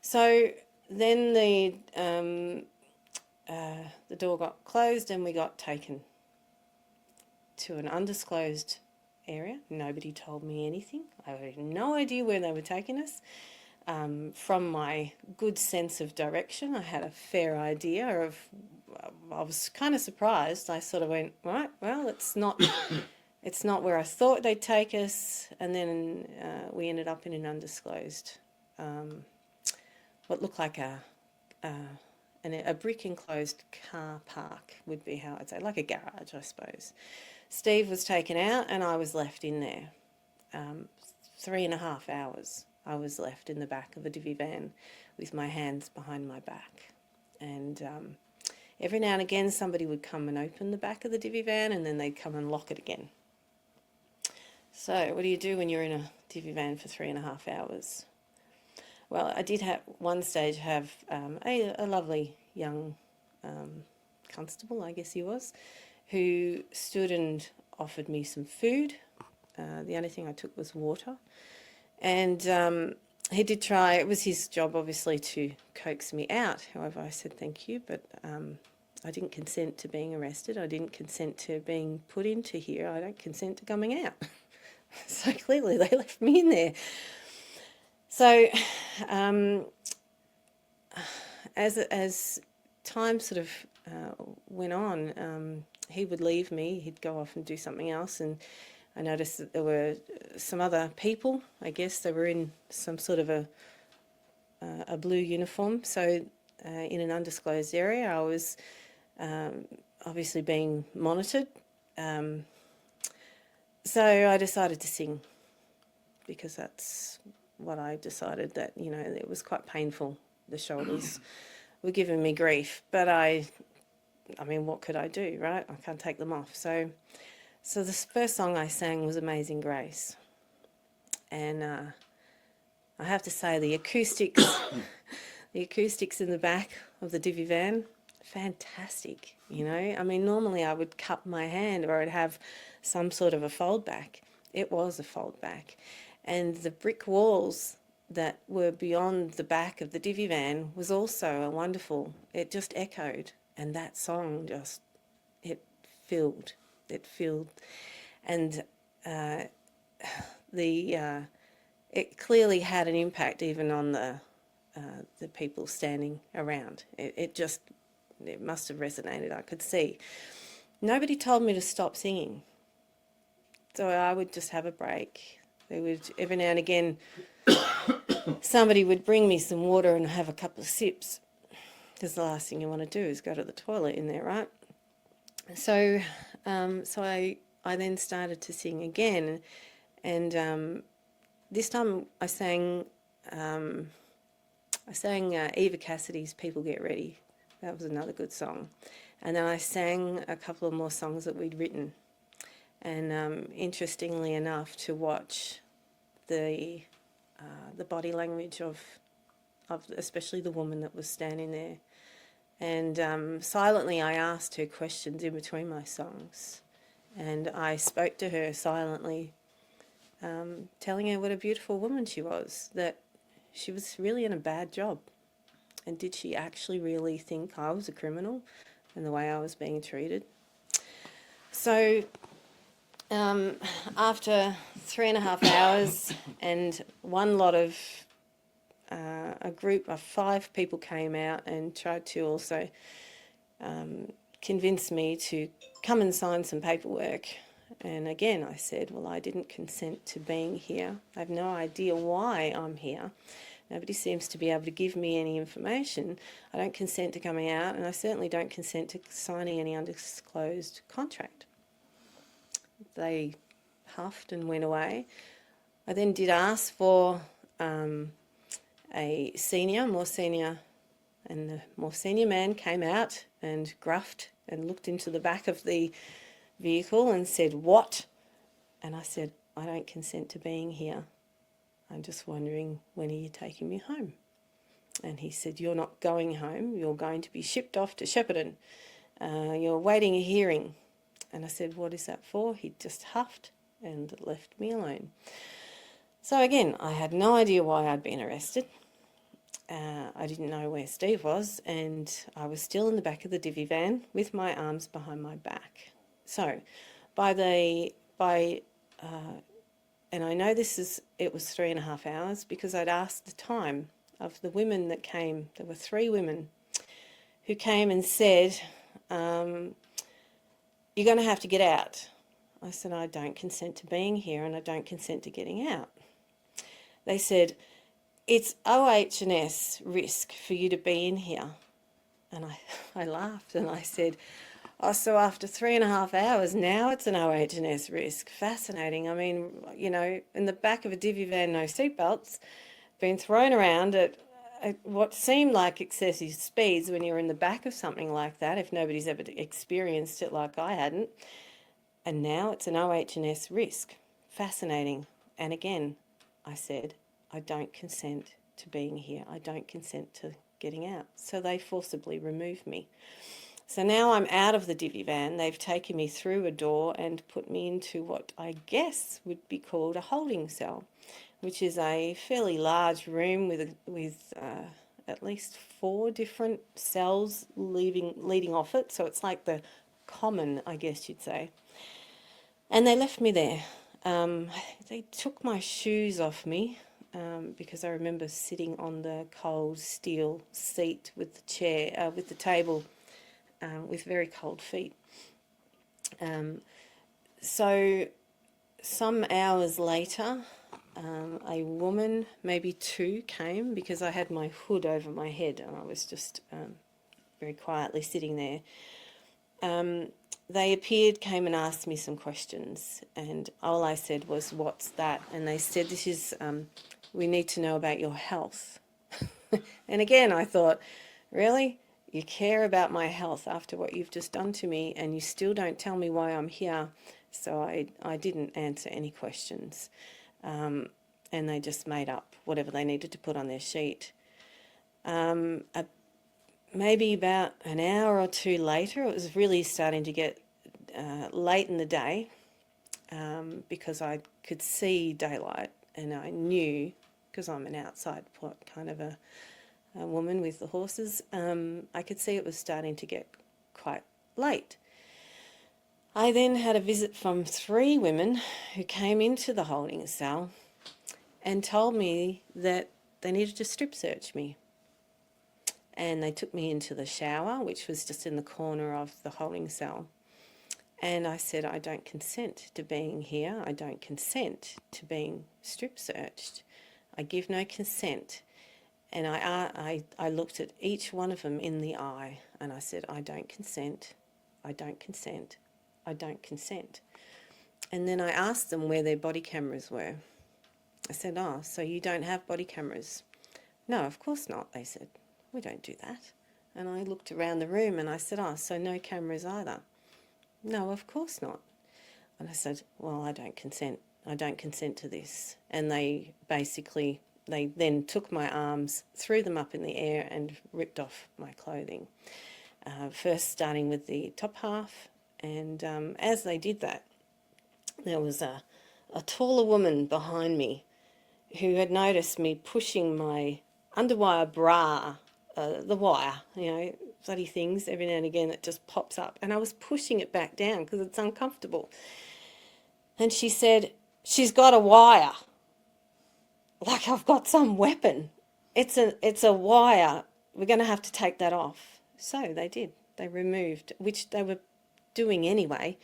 So then the door got closed and we got taken to an undisclosed area. Nobody told me anything. I had no idea where they were taking us. From my good sense of direction, I had a fair idea of. I was kind of surprised. I sort of went, right, well, it's not where I thought they'd take us. And then we ended up in an undisclosed, what looked like a brick enclosed car park would be how I'd say, like a garage, I suppose. Steve was taken out and I was left in there. 3.5 hours I was left in the back of a divvy van with my hands behind my back. And every now and again somebody would come and open the back of the divvy van and then they'd come and lock it again. So what do you do when you're in a divvy van for 3.5 hours? Well, I did have one stage have a lovely young constable, I guess he was, who stood and offered me some food. The only thing I took was water. And he did try, it was his job obviously to coax me out. However, I said thank you, but I didn't consent to being arrested. I didn't consent to being put into here. I don't consent to coming out. So clearly they left me in there. So as time sort of went on, he would leave me. He'd go off and do something else, and I noticed that there were some other people. I guess they were in some sort of a blue uniform. So in an undisclosed area, I was obviously being monitored. So I decided to sing, because that's what I decided, that, you know, it was quite painful. The shoulders were giving me grief, but I mean, what could I do, right? I can't take them off. So the first song I sang was Amazing Grace. And I have to say, the acoustics, the acoustics in the back of the divvy van, fantastic, you know. I mean, normally I would cup my hand, or I'd have some sort of a fold back. It was a fold back. And the brick walls that were beyond the back of the divvy van was also a wonderful, it just echoed. And that song just, it filled. And it clearly had an impact even on the people standing around. It must have resonated, I could see. Nobody told me to stop singing. So I would just have a break. They would, every now and again, somebody would bring me some water and have a couple of sips, because the last thing you want to do is go to the toilet in there, right? So I then started to sing again, and this time I sang Eva Cassidy's "People Get Ready." That was another good song, and then I sang a couple of more songs that we'd written. And interestingly enough, to watch the body language of especially the woman that was standing there. And silently I asked her questions in between my songs. And I spoke to her silently, telling her what a beautiful woman she was, that she was really in a bad job. And did she actually really think I was a criminal and the way I was being treated? So after 3.5 hours and one lot of a group of 5 people came out and tried to also convince me to come and sign some paperwork. And again, I said, well, I didn't consent to being here. I have no idea why I'm here. Nobody seems to be able to give me any information. I don't consent to coming out, and I certainly don't consent to signing any undisclosed contract. They huffed and went away. I then did ask for a more senior man came out and gruffed and looked into the back of the vehicle and said, "What?" And I said, "I don't consent to being here. I'm just wondering, when are you taking me home?" And he said, "You're not going home. You're going to be shipped off to Shepparton. You're waiting a hearing." And I said, "What is that for?" He just huffed and left me alone. So again, I had no idea why I'd been arrested. I didn't know where Steve was, and I was still in the back of the divvy van with my arms behind my back. So and I know it was 3.5 hours, because I'd asked the time of the women that came. There were 3 women who came and said, "You're going to have to get out." I said, "I don't consent to being here, and I don't consent to getting out." They said, "It's OH&S risk for you to be in here." And I laughed and I said, "Oh, so after 3.5 hours, now it's an OH&S risk. Fascinating. I mean, you know, in the back of a divvy van, no seatbelts, been thrown around at what seemed like excessive speeds when you're in the back of something like that, if nobody's ever experienced it like I hadn't. And now it's an OH&S risk. Fascinating." And again, I said, "I don't consent to being here. I don't consent to getting out." So they forcibly removed me. So now I'm out of the divvy van. They've taken me through a door and put me into what I guess would be called a holding cell, which is a fairly large room with at least 4 different cells leading off it. So it's like the common, I guess you'd say. And they left me there. They took my shoes off me, because I remember sitting on the cold steel seat with the table, with very cold feet. So some hours later, a woman, maybe two, came because I had my hood over my head and I was just very quietly sitting there. They appeared, came and asked me some questions, and all I said was, "What's that?" And they said, "This is, we need to know about your health." And again, I thought, really? You care about my health after what you've just done to me, and you still don't tell me why I'm here? So I didn't answer any questions. And they just made up whatever they needed to put on their sheet. Maybe about an hour or two later, it was really starting to get late in the day, because I could see daylight, and I knew, because I'm an outside kind of a woman with the horses, I could see it was starting to get quite late. I then had a visit from 3 women who came into the holding cell and told me that they needed to strip search me. And they took me into the shower, which was just in the corner of the holding cell. And I said, "I don't consent to being here. I don't consent to being strip searched. I give no consent." And I looked at each one of them in the eye and I said, "I don't consent. I don't consent. I don't consent." And then I asked them where their body cameras were. I said, "Oh, so you don't have body cameras?" "No, of course not," they said. "We don't do that." And I looked around the room and I said, "Oh, so no cameras either?" "No, of course not." And I said, "Well, I don't consent. I don't consent to this." And they then took my arms, threw them up in the air and ripped off my clothing. First starting with the top half, and as they did that, there was a taller woman behind me who had noticed me pushing my underwire bra, the wire, bloody things, every now and again it just pops up, and I was pushing it back down because it's uncomfortable. And she said, "She's got a wire." Like I've got some weapon. It's a wire. We're going to have to take that off. So they did. They removed, which they were doing anyway,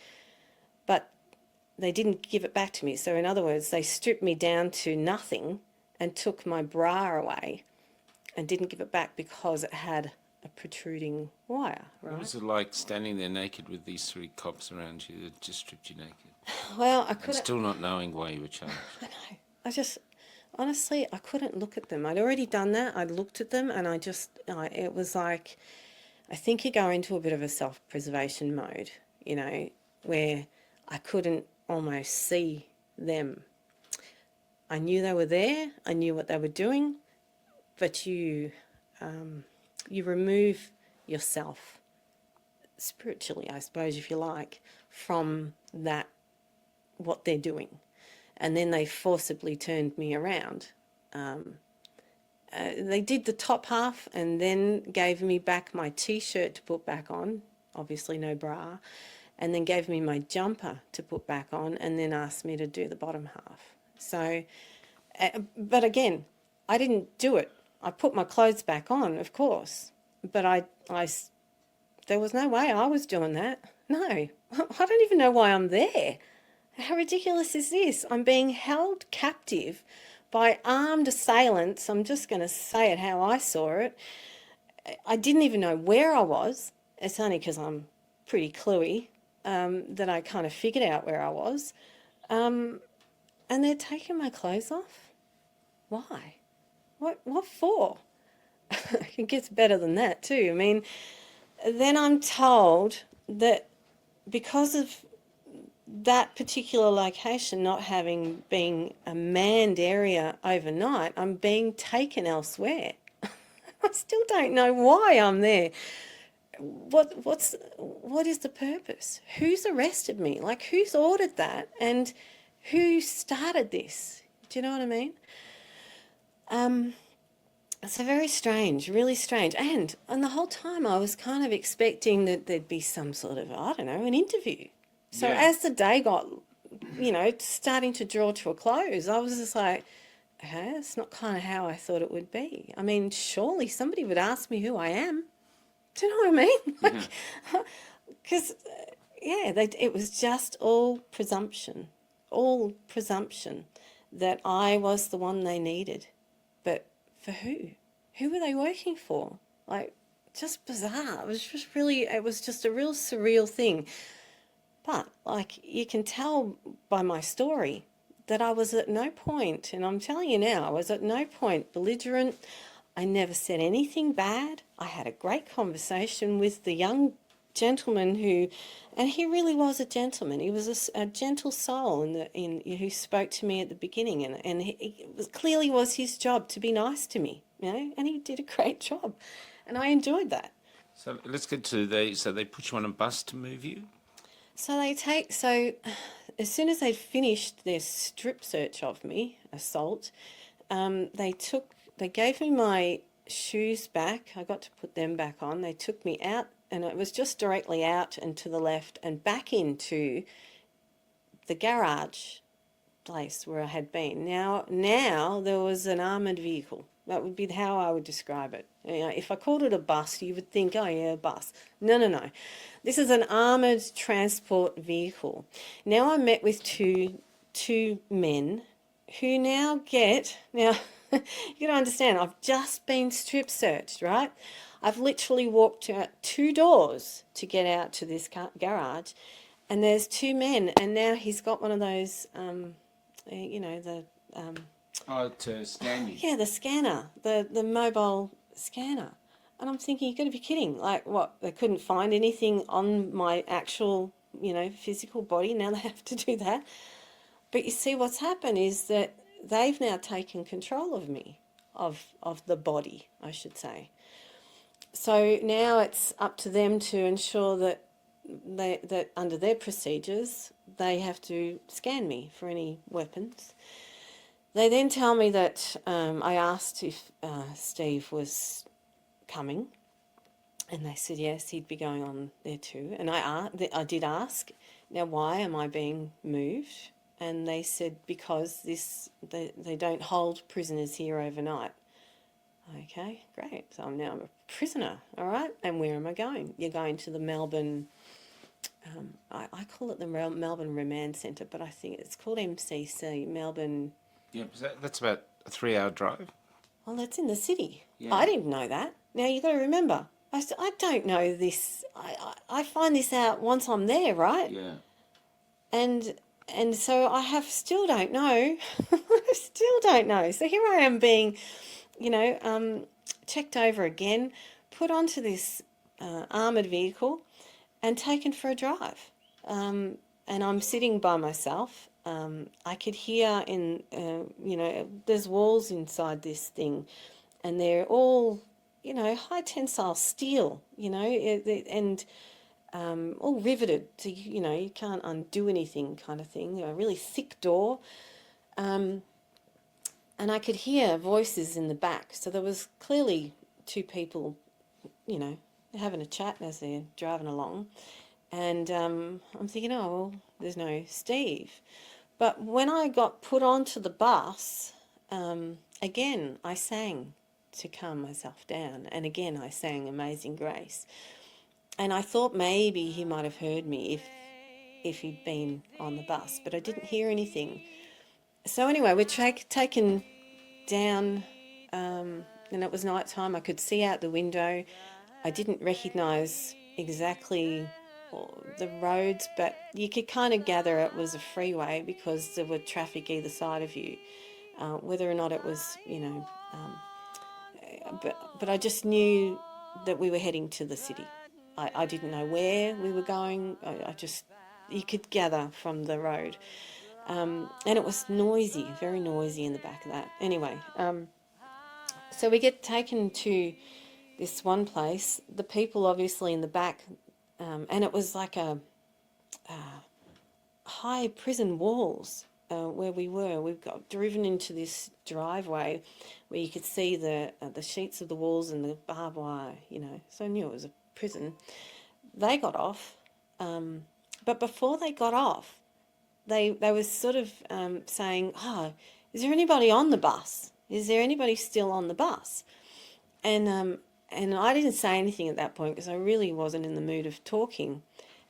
but they didn't give it back to me. So in other words, they stripped me down to nothing and took my bra away and didn't give it back because it had a protruding wire, right? What was it like standing there naked with these 3 cops around you that just stripped you naked? Well, I And couldn't. still not knowing why you were charged. I know. Honestly, I couldn't look at them. I'd already done that. I'd looked at them and it was like, I think you go into a bit of a self-preservation mode, where I couldn't almost see them. I knew they were there. I knew what they were doing, but you remove yourself spiritually, I suppose, if you like, from that, what they're doing. And then they forcibly turned me around. They did the top half and then gave me back my T-shirt to put back on, obviously no bra, and then gave me my jumper to put back on and then asked me to do the bottom half. So, but again, I didn't do it. I put my clothes back on, of course, but there was no way I was doing that. No, I don't even know why I'm there. How ridiculous is this? I'm being held captive by armed assailants. I'm just going to say it how I saw it. I didn't even know where I was. It's only because I'm pretty cluey that I kind of figured out where I was. And they're taking my clothes off? Why? What for? It gets better than that too. I mean, then I'm told that because of that particular location not having been a manned area overnight, I'm being taken elsewhere. I still don't know why I'm there. What is the purpose? Who's arrested me? Like, who's ordered that? And who started this? Do you know what I mean? So very strange, really strange. And the whole time I was kind of expecting that there'd be some sort of, I don't know, an interview. So as the day got, starting to draw to a close, I was just like, okay, that's not kind of how I thought it would be. I mean, surely somebody would ask me who I am. Do you know what I mean? Because, it was just all presumption. all presumption that I was the one they needed. But for who? Who were they working for? Like, just bizarre. It was just a real surreal thing. But, like, you can tell by my story that I was at no point, and I'm telling you now, I was at no point belligerent. I never said anything bad. I had a great conversation with the young gentleman and he really was a gentleman. He was a gentle soul who spoke to me at the beginning, and clearly was his job to be nice to me, and he did a great job, and I enjoyed that. So let's get to so they put you on a bus to move you? So as soon as they'd finished their strip search of me, assault, they gave me my shoes back. I got to put them back on. They took me out, and it was just directly out and to the left and back into the garage place where I had been. Now there was an armoured vehicle. That would be how I would describe it. If I called it a bus, you would think, oh yeah, a bus. No. This is an armoured transport vehicle. Now I met with two men who you got to understand, I've just been strip searched, right? I've literally walked out 2 doors to get out to this garage, and there's 2 men, and now he's got one of those, To scan you? yeah, the scanner, the mobile scanner. And I'm thinking, you've got to be kidding. Like, what, they couldn't find anything on my actual, physical body, now they have to do that? But you see, what's happened is that they've now taken control of me, of the body, I should say. So now it's up to them to ensure that that under their procedures, they have to scan me for any weapons. They then tell me that I asked if Steve was coming, and they said yes, he'd be going on there too. And I did ask, now why am I being moved? And they said because they don't hold prisoners here overnight. Okay, great. So I'm now a prisoner, all right? And where am I going? You're going to the Melbourne, I call it the Melbourne Remand Centre, but I think it's called MCC, Melbourne. Yeah, that's about a 3-hour drive. Well, that's in the city. Yeah. I didn't know that. Now, you've got to remember, I don't know this. I find this out once I'm there, right? Yeah. And so I still don't know. I still don't know. So here I am being, checked over again, put onto this armoured vehicle and taken for a drive. And I'm sitting by myself. I could hear there's walls inside this thing, and they're all, high tensile steel, and all riveted to, you can't undo anything kind of thing. A really thick door. And I could hear voices in the back. So there was clearly 2 people, having a chat as they're driving along. And I'm thinking, oh, well, there's no Steve. But when I got put onto the bus, again, I sang to calm myself down. And again, I sang Amazing Grace. And I thought maybe he might have heard me if he'd been on the bus, but I didn't hear anything. So anyway, we're taken down, and it was night time. I could see out the window. I didn't recognise exactly the roads, but you could kind of gather it was a freeway because there were traffic either side of you. Whether or not it was, but I just knew that we were heading to the city. I didn't know where we were going. You could gather from the road. And it was noisy, very noisy in the back of that. Anyway, so we get taken to this one place. The people obviously in the back, and it was like a high prison walls where we were. We've got driven into this driveway where you could see the sheets of the walls and the barbed wire, So I knew it was a prison. They got off, but before they got off, they were sort of saying, oh, is there anybody on the bus? Is there anybody still on the bus? And I didn't say anything at that point because I really wasn't in the mood of talking.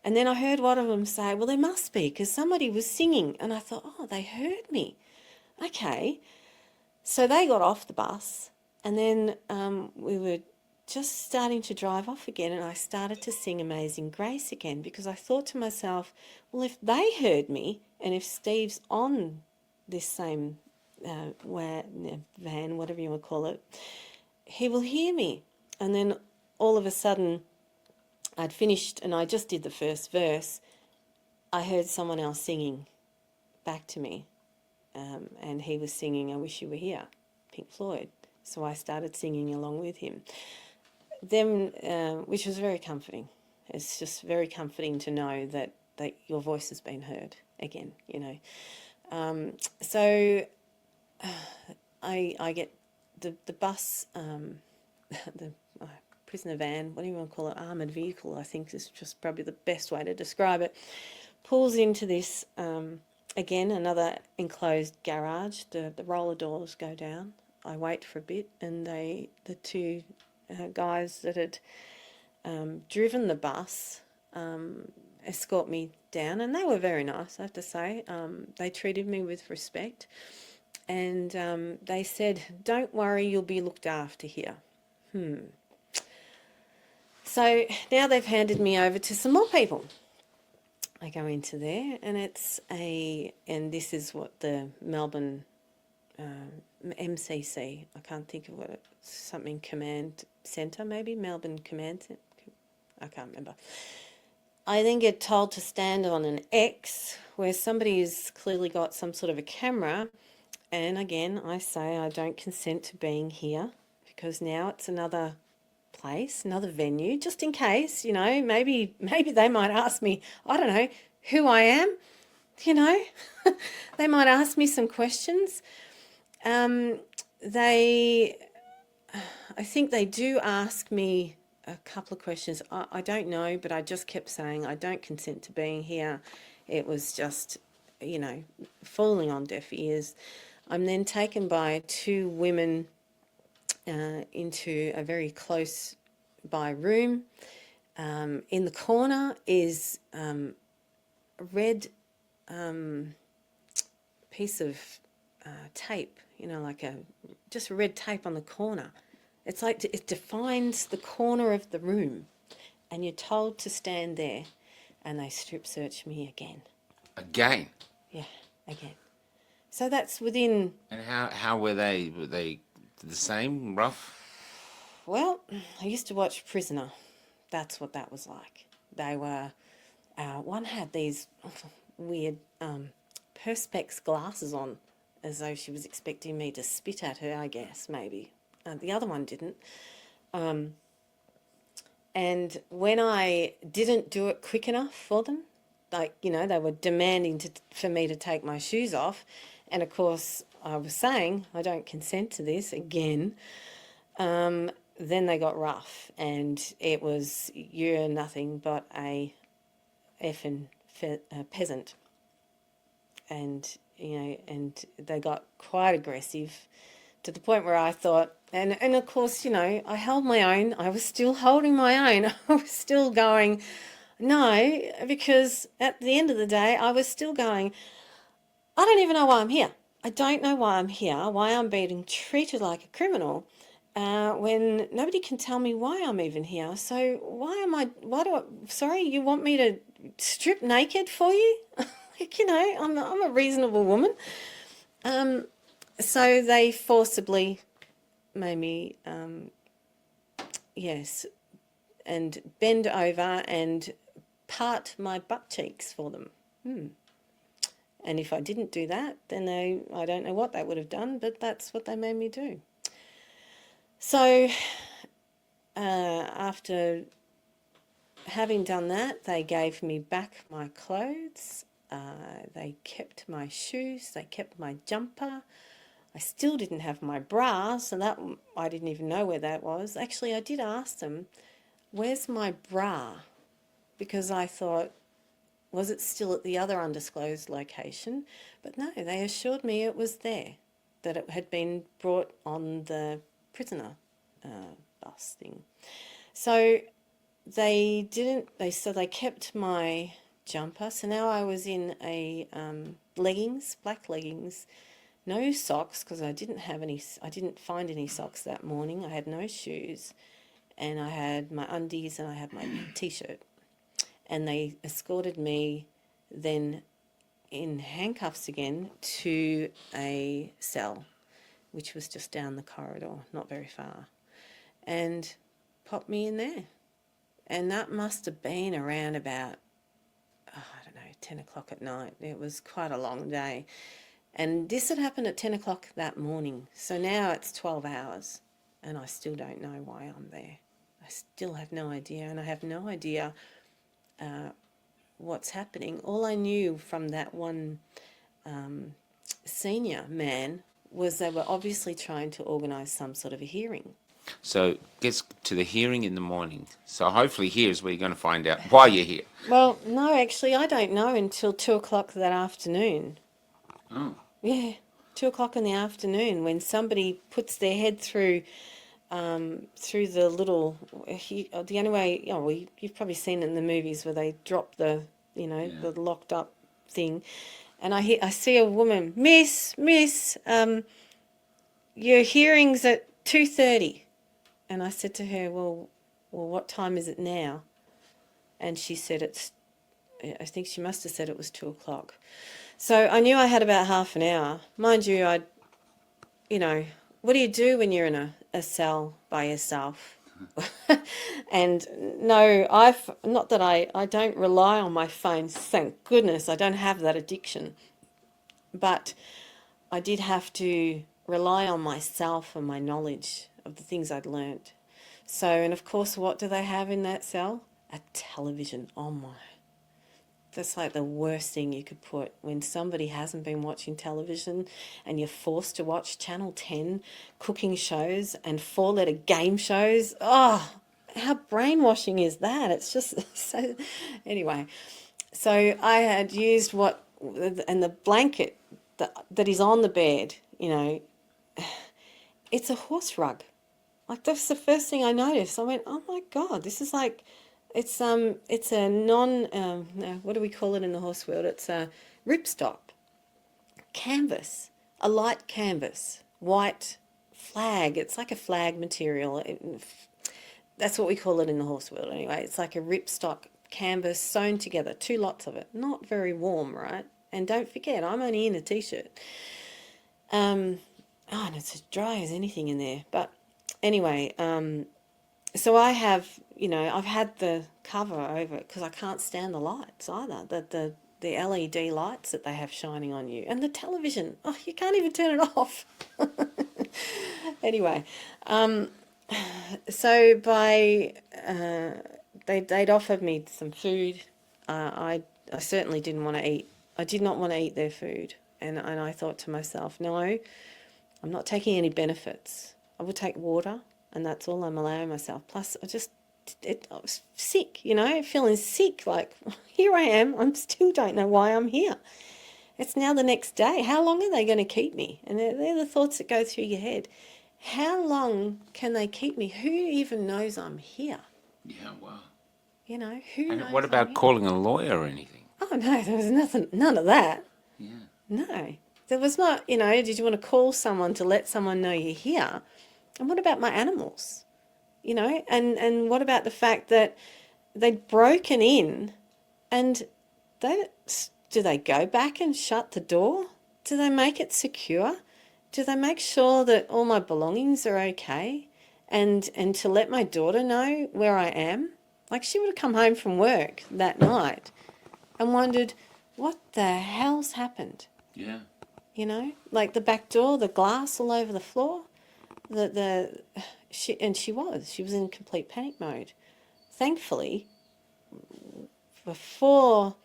And then I heard one of them say, well, there must be, because somebody was singing. And I thought, oh, they heard me. Okay. So they got off the bus, and then we were just starting to drive off again, and I started to sing Amazing Grace again, because I thought to myself, well, if they heard me, and if Steve's on this same van, whatever you want to call it, he will hear me. And then all of a sudden, I'd finished and I just did the first verse. I heard someone else singing back to me, and he was singing I Wish You Were Here, Pink Floyd. So I started singing along with him, then, which was very comforting. It's just very comforting to know that your voice has been heard again, you know. So I get the bus, the prisoner van, what do you want to call it, armoured vehicle, I think is just probably the best way to describe it, pulls into this, again, another enclosed garage. The roller doors go down. I wait for a bit, and the two guys that had driven the bus escort me down, and they were very nice, I have to say. They treated me with respect, and they said, don't worry, you'll be looked after here. So now they've handed me over to some more people. I go into there, and and this is what the Melbourne MCC, I can't think of what it's, something command centre maybe, Melbourne Command Centre, I can't remember. I then get told to stand on an X where somebody has clearly got some sort of a camera, and again I say I don't consent to being here, because now it's another place, another venue, just in case, you know, maybe they might ask me, I don't know, who I am, you know. They might ask me some questions. I think they do ask me a couple of questions. I don't know, but I just kept saying I don't consent to being here. It was just, you know, falling on deaf ears. I'm then taken by two women into a very close by room. In the corner is a red piece of tape, you know, like just red tape on the corner. It's like it defines the corner of the room, and you're told to stand there, and they strip search me again. Again? Yeah, again. So that's within... And how were they? Were they the same, rough? Well, I used to watch Prisoner. That's what that was like. They were... one had these weird perspex glasses on, as though she was expecting me to spit at her, I guess, maybe. The other one didn't. And when I didn't do it quick enough for them, like, you know, they were demanding for me to take my shoes off, and of course I was saying I don't consent to this again, then they got rough, and it was, you're nothing but a effing peasant. And, you know, and they got quite aggressive, to the point where I thought, and of course, you know, I held my own. I was still holding my own. I was still going, no, because at the end of the day, I was still going, I don't even know why I'm here. I don't know why I'm here, why I'm being treated like a criminal, when nobody can tell me why I'm even here. So sorry, you want me to strip naked for you? Like, you know, I'm a reasonable woman. So they forcibly made me, yes, and bend over and part my butt cheeks for them. And if I didn't do that, then I don't know what they would have done, but that's what they made me do. So after having done that, they gave me back my clothes. They kept my shoes. They kept my jumper. I still didn't have my bra, so that I didn't even know where that was. Actually, I did ask them, where's my bra? Because I thought, was it still at the other undisclosed location? But no, they assured me it was there, that it had been brought on the prisoner bus thing. So they didn't. They kept my jumper. So now I was in a leggings, black leggings, no socks because I didn't have any. I didn't find any socks that morning. I had no shoes, and I had my undies and I had my t-shirt. And they escorted me then in handcuffs again to a cell, which was just down the corridor, not very far, and popped me in there. And that must have been around about, I don't know, 10 o'clock at night. It was quite a long day. And this had happened at 10 o'clock that morning. So now it's 12 hours and I still don't know why I'm there. I still have no idea, and I have no idea what's happening. All I knew from that one senior man was they were obviously trying to organise some sort of a hearing. So gets to the hearing in the morning. So hopefully here's where you're going to find out why you're here. Well, no, actually, I don't know until 2 o'clock that afternoon. Oh. Yeah, 2 o'clock in the afternoon when somebody puts their head through the little, the only way, you've probably seen it in the movies where they drop the, the locked up thing. And I see a woman, Miss, your hearing's at 2:30. And I said to her, well, what time is it now? And she said I think she must have said it was 2 o'clock. So I knew I had about half an hour. Mind you, what do you do when you're in a cell by yourself? And no, not that I don't rely on my phone, thank goodness, I don't have that addiction. But I did have to rely on myself and my knowledge of the things I'd learnt. So, and of course, what do they have in that cell? A television. Oh my. That's like the worst thing you could put when somebody hasn't been watching television and you're forced to watch Channel 10 cooking shows and 4-letter game shows. Oh, how brainwashing is that? It's just so... Anyway, so I had used and the blanket that is on the bed, it's a horse rug. Like, that's the first thing I noticed. I went, oh my God, this is like... It's a what do we call it in the horse world? It's a ripstop canvas, a light canvas, white flag. It's like a flag material. That's what we call it in the horse world anyway. It's like a ripstop canvas sewn together, 2 lots of it. Not very warm, right? And don't forget, I'm only in a t-shirt. And it's as dry as anything in there. But anyway, so I have, I've had the cover over it because I can't stand the lights either, the LED lights that they have shining on you. And the television, you can't even turn it off. Anyway, so they'd offered me some food. I certainly didn't want to eat. I did not want to eat their food. And I thought to myself, no, I'm not taking any benefits. I will take water. And that's all I'm allowing myself. Plus, I was sick, feeling sick. Like, here I am. I still don't know why I'm here. It's now the next day. How long are they going to keep me? And they're the thoughts that go through your head. How long can they keep me? Who even knows I'm here? Yeah, wow. Who And knows? what about calling a lawyer or anything? Oh, no, there was none of that. Yeah. No. There was not, did you want to call someone to let someone know you're here? And what about my animals? And what about the fact that they'd broken in and do they go back and shut the door? Do they make it secure? Do they make sure that all my belongings are okay? And to let my daughter know where I am? Like, she would have come home from work that night and wondered, what the hell's happened? Yeah. Like the back door, the glass all over the floor. She was in complete panic mode. Thankfully, before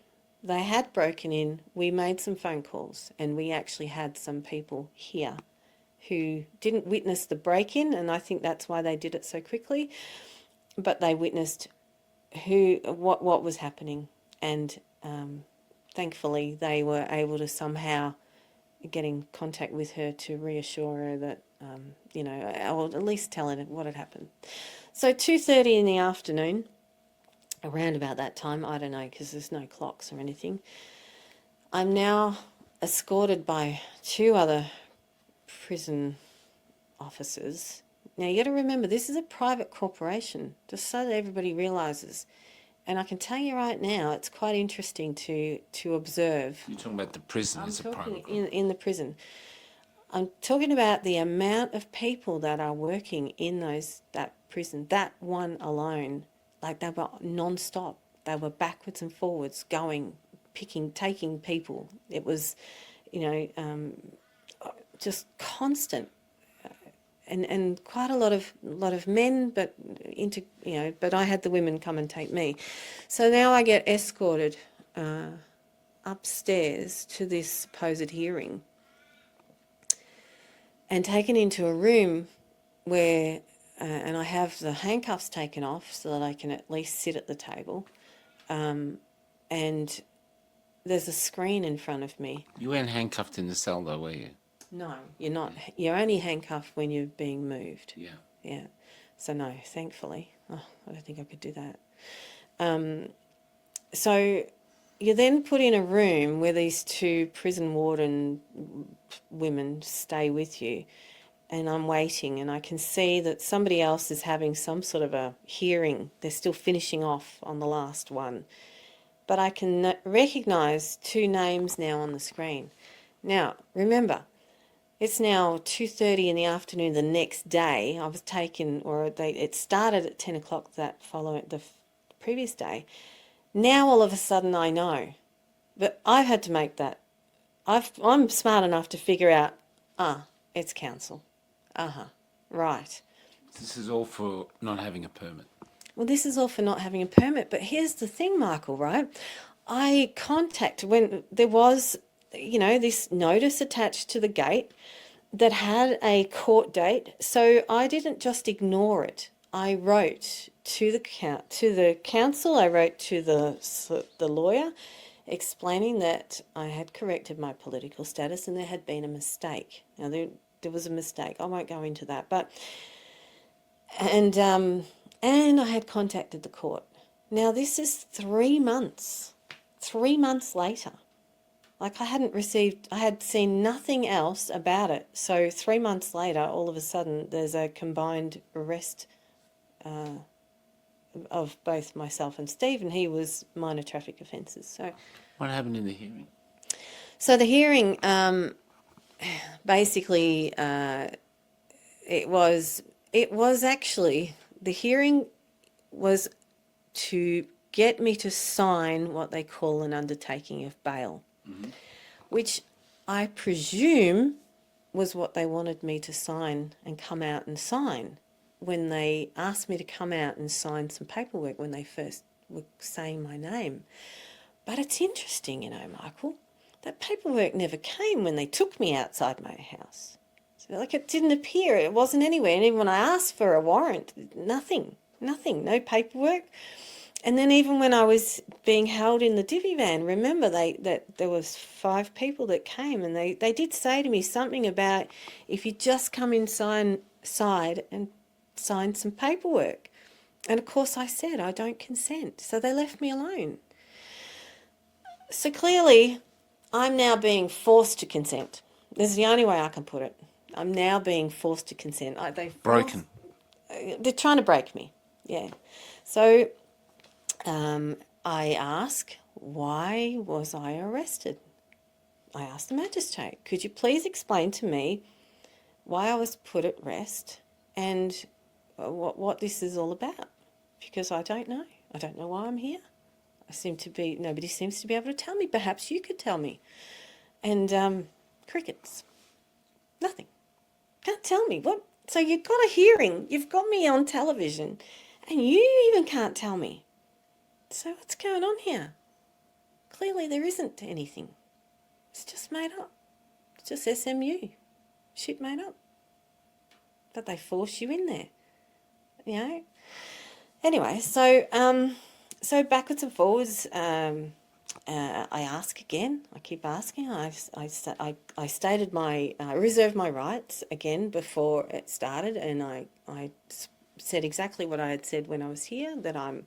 they had broken in, we made some phone calls and we actually had some people here who didn't witness the break-in, and I think that's why they did it so quickly, but they witnessed what was happening, and thankfully they were able to somehow get in contact with her to reassure her that or at least tell her what had happened. So 2:30 in the afternoon, around about that time, I don't know, because there's no clocks or anything. I'm now escorted by 2 other prison officers. Now, you got to remember, this is a private corporation, just so that everybody realises. And I can tell you right now, it's quite interesting to observe. You're talking about the prison as a private group. In the prison. I'm talking about the amount of people that are working in that prison, that one alone. Like, they were non-stop. They were backwards and forwards, going, taking people. It was, just constant. And quite a lot of men, but but I had the women come and take me. So now I get escorted upstairs to this supposed hearing and taken into a room where, and I have the handcuffs taken off so that I can at least sit at the table, and there's a screen in front of me. You weren't handcuffed in the cell though, were you? No, you're not. You're only handcuffed when you're being moved. Yeah. Yeah. So no, thankfully. Oh, I don't think I could do that. So you're then put in a room where these 2 prison warden women stay with you, and I'm waiting, and I can see that somebody else is having some sort of a hearing. They're still finishing off on the last one. But I can recognise 2 names now on the screen. Now, remember, it's now 2:30 in the afternoon the next day. I was taken, it started at 10 o'clock the previous day. Now all of a sudden I know. But I've had to make that. I'm smart enough to figure out, it's council. Right. This is all for not having a permit. Well, this is all for not having a permit. But here's the thing, Michael, right? I contacted when there was, this notice attached to the gate that had a court date. So I didn't just ignore it. I wrote to the council. I wrote to the lawyer, explaining that I had corrected my political status and there had been a mistake. Now there was a mistake. I won't go into that, but and I had contacted the court. Now this is 3 months. 3 months later. Like, I had seen nothing else about it. So 3 months later, all of a sudden, there's a combined arrest of both myself and Steve, and he was minor traffic offences. So, what happened in the hearing? So the hearing, basically, it was actually, the hearing was to get me to sign what they call an undertaking of bail. Mm-hmm. Which I presume was what they wanted me to sign and come out and sign when they asked me to come out and sign some paperwork when they first were saying my name. But it's interesting, Michael, that paperwork never came when they took me outside my house. So, it didn't appear, it wasn't anywhere. And even when I asked for a warrant, nothing, no paperwork. And then even when I was being held in the divvy van, remember that there was 5 people that came, and they did say to me something about if you just come inside and sign some paperwork. And of course I said I don't consent. So they left me alone. So clearly I'm now being forced to consent. This is the only way I can put it. I'm now being forced to consent. Broken. They're trying to break me. Yeah. So I ask, why was I arrested? I asked the magistrate, could you please explain to me why I was put at rest and what this is all about? Because I don't know. I don't know why I'm here. Nobody seems to be able to tell me. Perhaps you could tell me. And crickets. Nothing. Can't tell me. What? So you've got a hearing. You've got me on television and you even can't tell me. So what's going on here? Clearly there isn't anything. It's just made up. It's just SMU. Shit made up. But they force you in there. Anyway, so backwards and forwards, I ask again. I keep asking. I stated I reserved my rights again before it started, and I said exactly what I had said when I was here, that I'm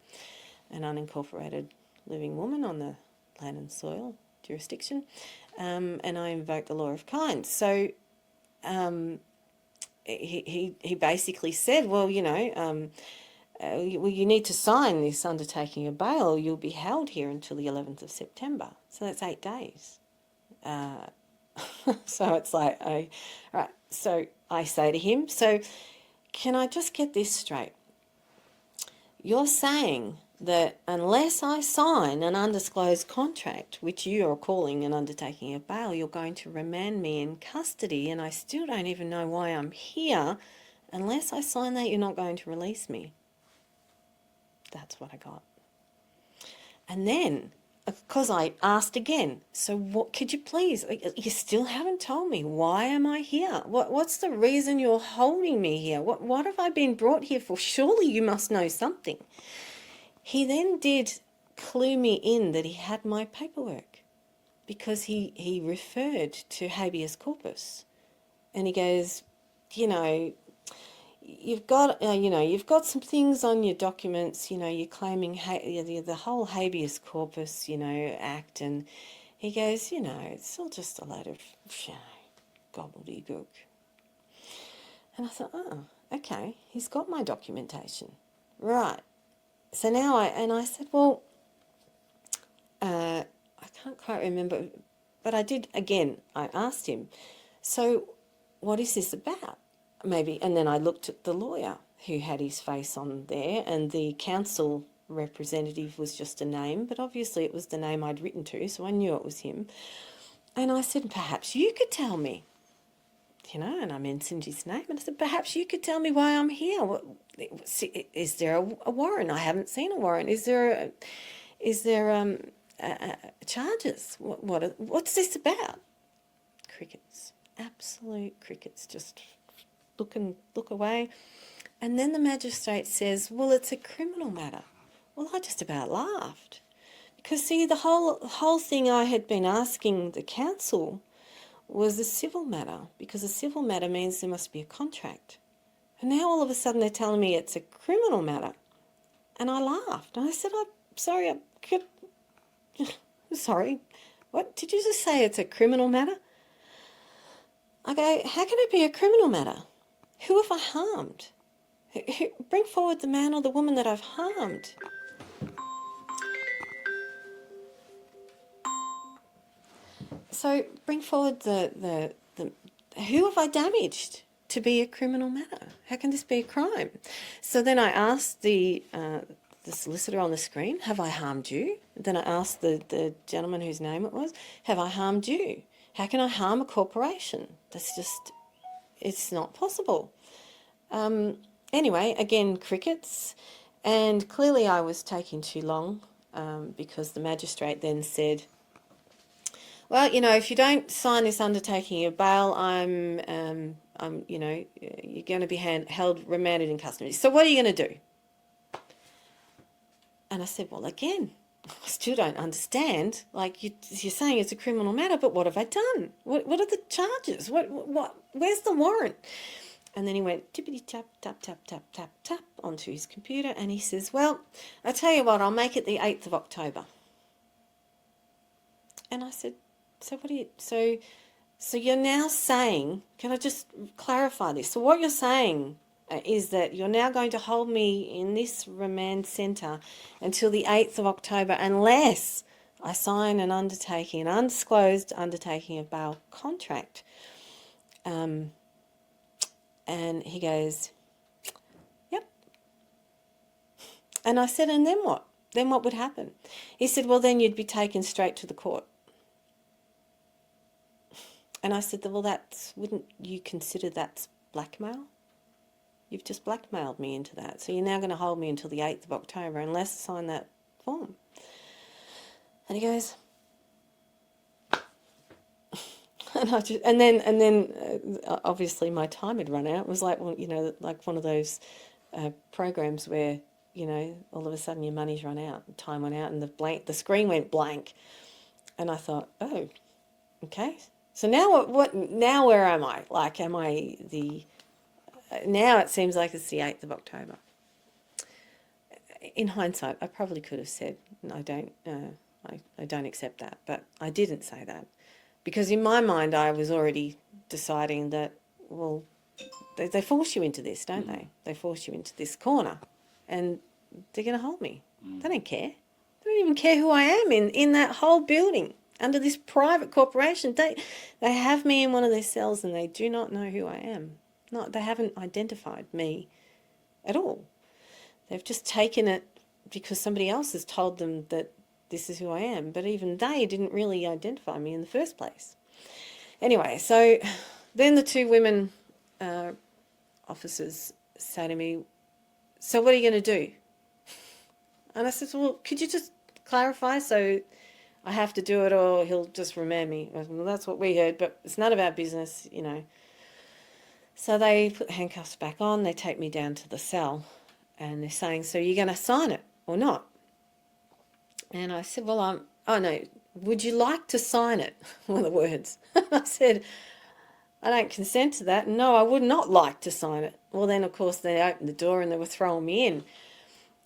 an unincorporated living woman on the land and soil jurisdiction, and I invoke the law of kind. So he basically said, well, you know, well, you need to sign this undertaking of bail or you'll be held here until the 11th of September. So that's 8 days. So it's like, right. So I say to him, so can I just get this straight? You're saying that unless I sign an undisclosed contract, which you are calling an undertaking of bail, you're going to remand me in custody, and I still don't even know why I'm here. Unless I sign that, you're not going to release me. That's what I got. And then, because I asked again, so what could you please, you still haven't told me, why am I here? What's the reason you're holding me here? What have I been brought here for? Surely you must know something. He then did clue me in that he had my paperwork, because he referred to habeas corpus, and he goes, you know, you've got some things on your documents, you know, you're claiming the whole habeas corpus, you know, act, and he goes, you know, it's all just a load of, you know, gobbledygook. And I thought, oh, okay, he's got my documentation, right? So now I said, well, I can't quite remember, but I did again. I asked him, so what is this about? Maybe, and then I looked at the lawyer who had his face on there, and the council representative was just a name, but obviously it was the name I'd written to, so I knew it was him. And I said, perhaps you could tell me, you know, and I mentioned his name, and I said, perhaps you could tell me why I'm here. Is there a warrant? I haven't seen a warrant. Is there charges? What's this about? Crickets, absolute crickets, just look away. And then the magistrate says, well, it's a criminal matter. Well, I just about laughed, because see, the whole thing I had been asking the council was a civil matter, because a civil matter means there must be a contract. And now all of a sudden they're telling me it's a criminal matter. And I laughed. And I said, I'm sorry, sorry, what did you just say? It's a criminal matter? I go, how can it be a criminal matter? Who have I harmed? Bring forward the man or the woman that I've harmed. So bring forward the who have I damaged to be a criminal matter? How can this be a crime? So then I asked the solicitor on the screen, have I harmed you? Then I asked the gentleman whose name it was, have I harmed you? How can I harm a corporation? That's just, it's not possible. Anyway, again, crickets, and clearly I was taking too long, because the magistrate then said, well, you know, if you don't sign this undertaking of bail, you know, you're going to be held remanded in custody. So what are you going to do? And I said, well, again, I still don't understand. Like, you're saying it's a criminal matter, but what have I done? What are the charges? Where's the warrant? And then he went tippity tap, tap, tap, tap, tap, tap onto his computer, and he says, well, I tell you what, I'll make it the 8th of October. And I said, so what do you, so you're now saying, can I just clarify this? So what you're saying is that you're now going to hold me in this remand centre until the 8th of October unless I sign an undertaking, an undisclosed undertaking of bail contract. And he goes, yep. And I said, and then what? Then what would happen? He said, well, then you'd be taken straight to the court. And I said, well, wouldn't you consider that's blackmail? You've just blackmailed me into that. So you're now going to hold me until the 8th of October unless I sign that form. And he goes, and then obviously my time had run out. It was like, well, you know, like one of those programs where, you know, all of a sudden your money's run out, time went out, and the screen went blank. And I thought, oh, okay. So now now where am I? Like, am I now it seems like it's the 8th of October. in hindsight, I probably could have said, I don't accept that, but I didn't say that. Because in my mind, I was already deciding that, well, they force you into this, don't they? They force you into this corner, and they're going to hold me. They don't care. They don't even care who I am in that whole building under this private corporation. They have me in one of their cells, and they do not know who I am. They haven't identified me at all. They've just taken it because somebody else has told them that this is who I am, but even they didn't really identify me in the first place. Anyway, so then the two women officers say to me, so what are you going to do? And I said, well, could you just clarify so I have to do it or he'll just remand me? I said, well, that's what we heard, but it's none of our business, you know. So they put the handcuffs back on, they take me down to the cell, and they're saying, so you're going to sign it or not? And I said, well, oh no, would you like to sign it? One of the words. I said, I don't consent to that. No, I would not like to sign it. Well, then, of course, they opened the door and they were throwing me in.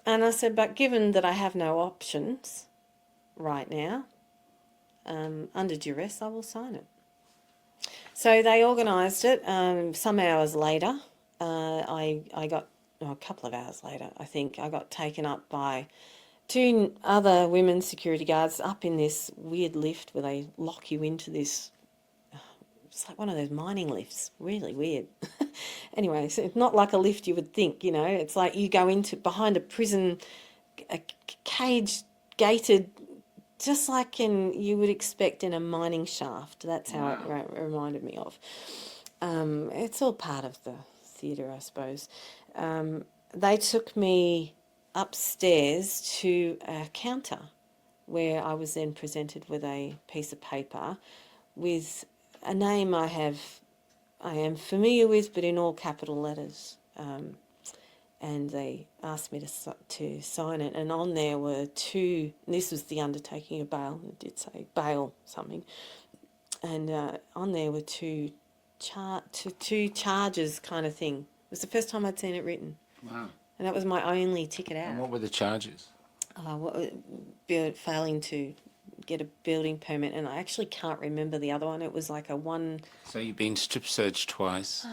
And I said, but given that I have no options right now, under duress, I will sign it. So they organised it. Some hours later, I got, a couple of hours later, I think, I got taken up by two other women security guards up in this weird lift where they lock you into this, it's like one of those mining lifts, really weird. Anyway, so it's not like a lift you would think, you know, it's like you go into behind a prison, a cage gated, just like you would expect in a mining shaft. That's how it reminded me of. It's all part of the theatre, I suppose. They took me upstairs to a counter where I was then presented with a piece of paper with a name I am familiar with, but in all capital letters. And they asked me to sign it, and on there were two, and this was the undertaking of bail, it did say bail something, and on there were two charges kind of thing. It was the first time I'd seen it written. Wow. And that was my only ticket out. And what were the charges? Failing to get a building permit, and I actually can't remember the other one. It was like a one... So you've been strip searched twice,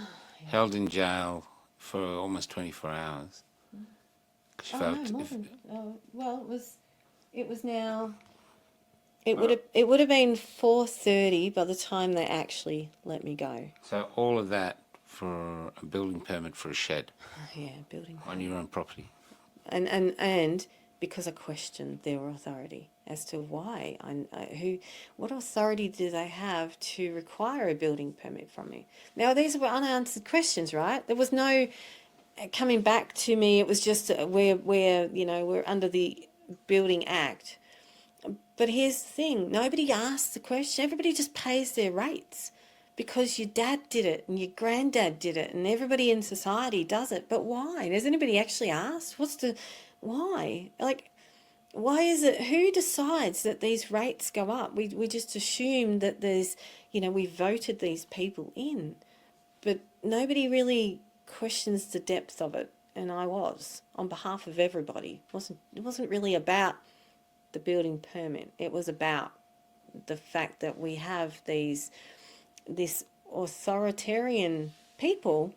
held in jail for almost 24 hours. Well, it was now... It would have been 4:30 by the time they actually let me go. So all of that for a building permit for a shed Yeah, building on your own property. and because I questioned their authority as to why what authority do they have to require a building permit from me? Now these were unanswered questions, right? There was no coming back to me. It was just we're under the Building Act. But here's the thing: nobody asks the question. Everybody just pays their rates because your dad did it and your granddad did it and everybody in society does it. But why? Does anybody actually ask? Why? Like, why is it? Who decides that these rates go up? We just assume that there's, we voted these people in, but nobody really questions the depth of it. And I was, on behalf of everybody. It wasn't really about the building permit. It was about the fact that we have this authoritarian people,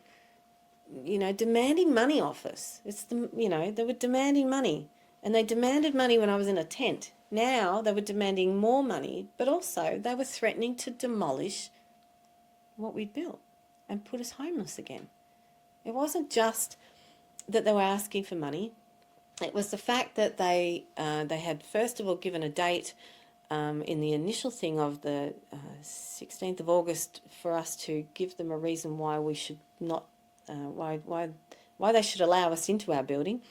demanding money off us. They were demanding money, and they demanded money when I was in a tent. Now they were demanding more money, but also they were threatening to demolish what we'd built and put us homeless again. It wasn't just that they were asking for money. It was the fact that they had first of all given a date in the initial thing of the 16th of August for us to give them a reason why we should not, why they should allow us into our building,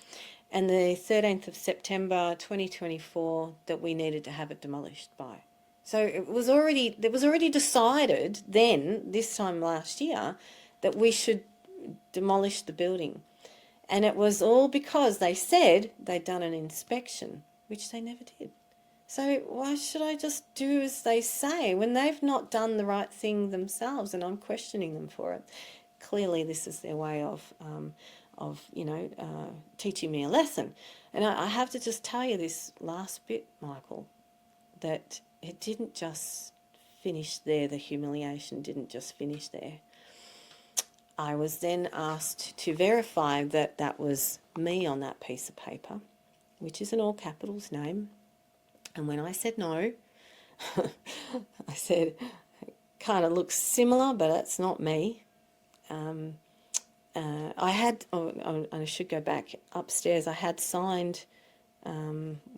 and the 13th of September 2024 that we needed to have it demolished by. So it was already decided then, this time last year, that we should demolish the building. And it was all because they said they'd done an inspection, which they never did. So why should I just do as they say when they've not done the right thing themselves and I'm questioning them for it? Clearly this is their way of teaching me a lesson. And I have to just tell you this last bit, Michael, that it didn't just finish there. The humiliation didn't just finish there. I was then asked to verify that that was me on that piece of paper, which is an all capitals name. And when I said no, I said, kind of looks similar, but it's not me. I should go back upstairs. I had signed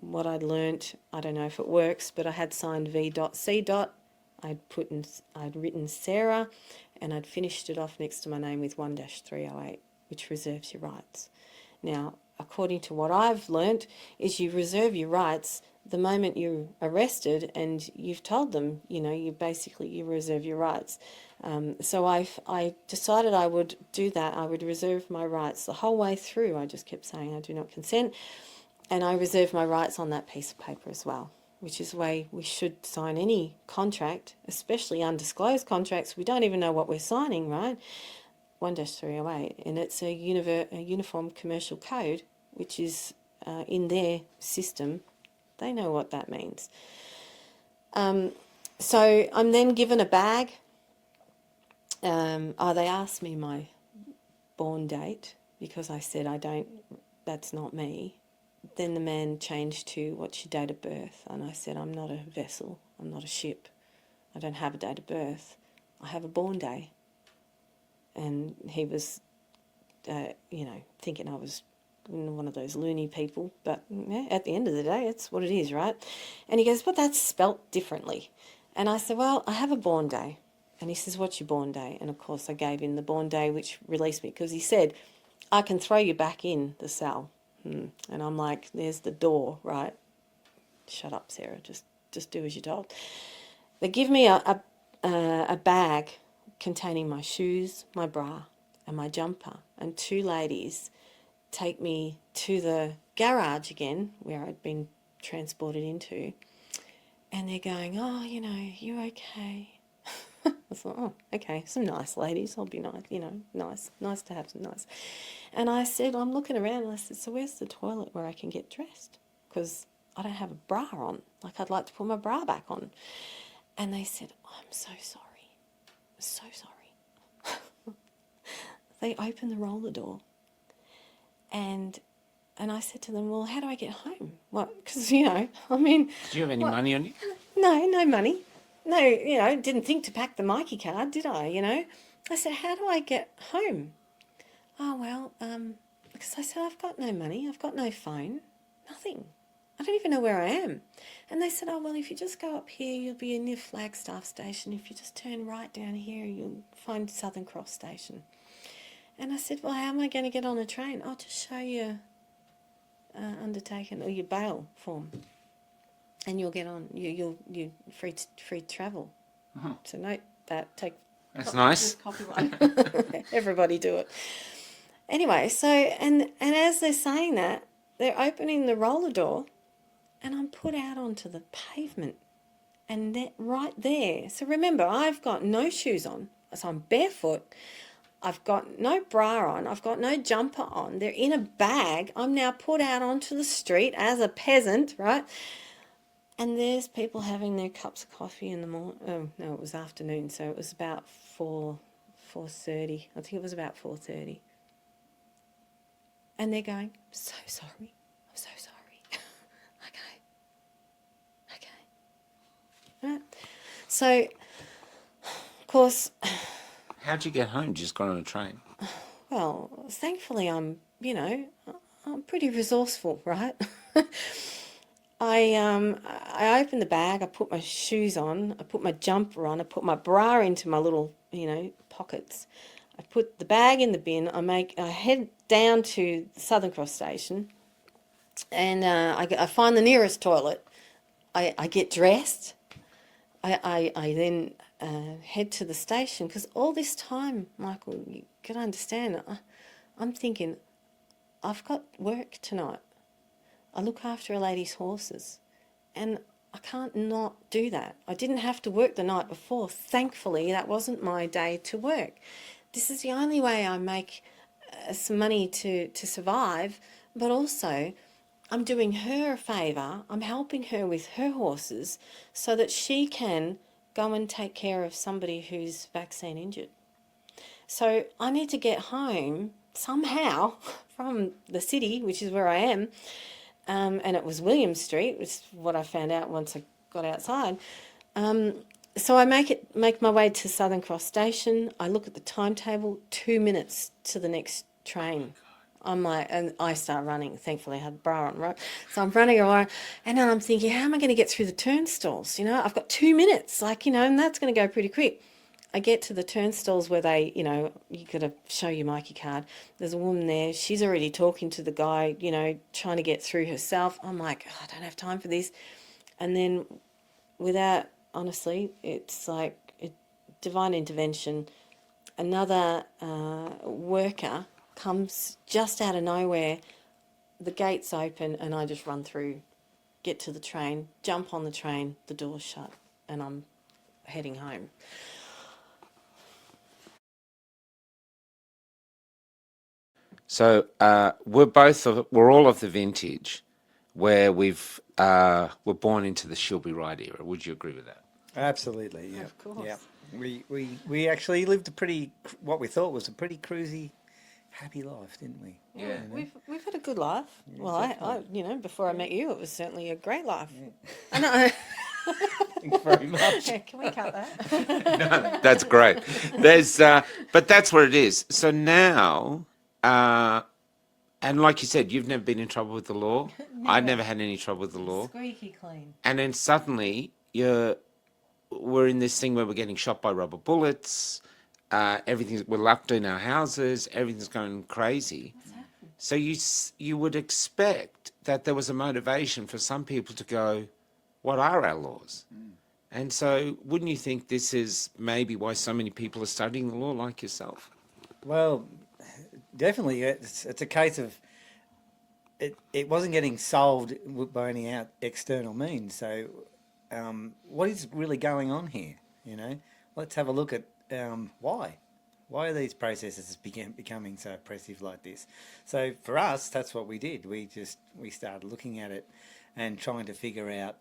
what I'd learnt. I don't know if it works, but I had signed V.C. I'd written Sarah, and I'd finished it off next to my name with 1-308, which reserves your rights. Now, according to what I've learnt, is you reserve your rights the moment you're arrested and you've told them, you reserve your rights. So I decided I would do that. I would reserve my rights the whole way through. I just kept saying I do not consent. And I reserved my rights on that piece of paper as well, which is the way we should sign any contract, especially undisclosed contracts. We don't even know what we're signing, right? 1-308, and it's a uniform commercial code, which is in their system. They know what that means. So I'm then given a bag. They asked me my born date because I said that's not me. Then the man changed to, what's your date of birth? And I said, I'm not a vessel, I'm not a ship. I don't have a date of birth. I have a born day. And he was, thinking I was one of those loony people. But at the end of the day, it's what it is, right? And he goes, but that's spelt differently. And I said, well, I have a born day. And he says, what's your born day? And, of course, I gave him the born day, which released me, because he said, I can throw you back in the cell. And I'm like, there's the door, right? Shut up, Sarah. Just do as you're told. They give me a bag containing my shoes, my bra, and my jumper. And two ladies take me to the garage again, where I'd been transported into. And they're going, oh, you okay? I thought, oh, okay, some nice ladies. I'll be nice, nice to have some nice. And I said, I'm looking around and I said, so where's the toilet where I can get dressed? Because I don't have a bra on. Like, I'd like to put my bra back on. And they said, I'm so sorry. So sorry. They opened the roller door. And I said to them, well, how do I get home? What? Because, Did you have any money on you? No money. No, didn't think to pack the Mikey card, did I, I said, how do I get home? Oh, well, because I said, I've got no money, I've got no phone, nothing. I don't even know where I am. And they said, oh, well, if you just go up here, you'll be near Flagstaff Station. If you just turn right down here, you'll find Southern Cross Station. And I said, well, how am I going to get on a train? I'll just show you undertaken or your bail form. And you'll get on. You're free travel. Uh-huh. So note that. That's nice. Copy one. Everybody do it. Anyway, so and as they're saying that, they're opening the roller door, and I'm put out onto the pavement, and they're right there. So remember, I've got no shoes on, so I'm barefoot. I've got no bra on. I've got no jumper on. They're in a bag. I'm now put out onto the street as a peasant, right? And there's people having their cups of coffee in the morning. Oh, no, it was afternoon, so it was about 4:30. I think it was about 4:30. And they're going, I'm so sorry. I'm so sorry. Okay. Right. So, of course... How'd you get home? Just got on a train? Well, thankfully I'm pretty resourceful, right? I opened the bag, I put my shoes on, I put my jumper on, I put my bra into my little, pockets. I put the bag in the bin, I head down to Southern Cross Station, and I find the nearest toilet. I get dressed. I then head to the station, because all this time, Michael, you can understand, I'm thinking, I've got work tonight. I look after a lady's horses, and I can't not do that. I didn't have to work the night before. Thankfully, that wasn't my day to work. This is the only way I make some money to survive, but also I'm doing her a favour. I'm helping her with her horses so that she can go and take care of somebody who's vaccine injured. So I need to get home somehow from the city, which is where I am, and it was William Street, which is what I found out once I got outside. So I make my way to Southern Cross Station. I look at the timetable, 2 minutes to the next train. I'm like, and I start running. Thankfully, I had a bra on, right? So I'm running around, and then I'm thinking, how am I going to get through the turnstiles? You know, I've got 2 minutes, like, you know, and that's going to go pretty quick. I get to the turnstiles where they, you know, you got to show your Mikey card. There's a woman there. She's already talking to the guy, you know, trying to get through herself. I'm like, oh, I don't have time for this. And then without, honestly, it's like divine intervention. Another worker comes just out of nowhere. The gate's open and I just run through, get to the train, jump on the train, the door's shut, and I'm heading home. So we're all of the vintage where we're born into the she'll be right era. Would you agree with that? Absolutely, yeah. Of course. Yeah. We actually lived what we thought was a pretty cruisy, happy life, didn't we? Yeah. We've had a good life. Yeah, Well, I definitely. you know, before I met you, it was certainly a great life. I know. Thank you very much. Yeah, can we cut that? No, that's great. But that's what it is. So now, and like you said, you've never been in trouble with the law. I've never had any trouble with the law. Squeaky clean. And then suddenly we're in this thing where we're getting shot by rubber bullets. We're locked in our houses. Everything's going crazy. So you would expect that there was a motivation for some people to go, what are our laws? And so wouldn't you think this is maybe why so many people are studying the law like yourself? Well, definitely, it's a case of it wasn't getting solved by any external means. So, what is really going on here? You know, let's have a look at why. Why are these processes becoming so oppressive like this? So for us, that's what we did. We started looking at it and trying to figure out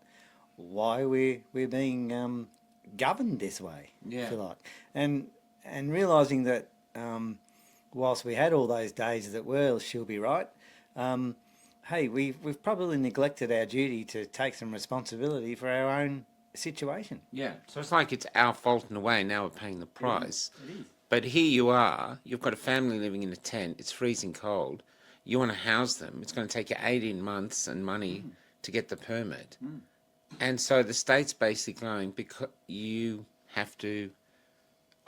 why we're being governed this way, if you like, and realising that whilst we had all those days that were she'll be right, hey, we've probably neglected our duty to take some responsibility for our own situation. Yeah. So it's like it's our fault in a way. Now we're paying the price. It is. But here you are. You've got a family living in a tent. It's freezing cold. You want to house them. It's going to take you 18 months and money to get the permit. And so the state's basically going, because you have to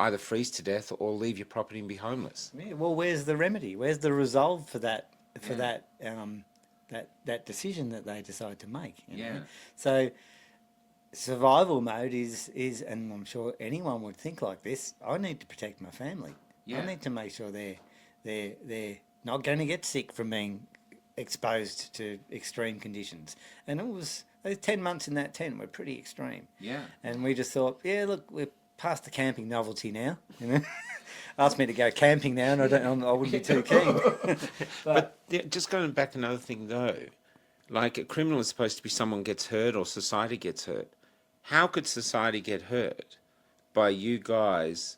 either freeze to death or leave your property and be homeless. Yeah, well, where's the remedy? Where's the resolve for that? That decision that they decide to make. You know? So survival mode is, and I'm sure anyone would think like this. I need to protect my family. I need to make sure they're not going to get sick from being exposed to extreme conditions. And those 10 months in that tent were pretty extreme. Yeah. And we just thought, yeah, look, we're past the camping novelty now. You know, asked me to go camping now, and I wouldn't be too keen. But just going back to another thing though, like a criminal is supposed to be someone gets hurt or society gets hurt. How could society get hurt by you guys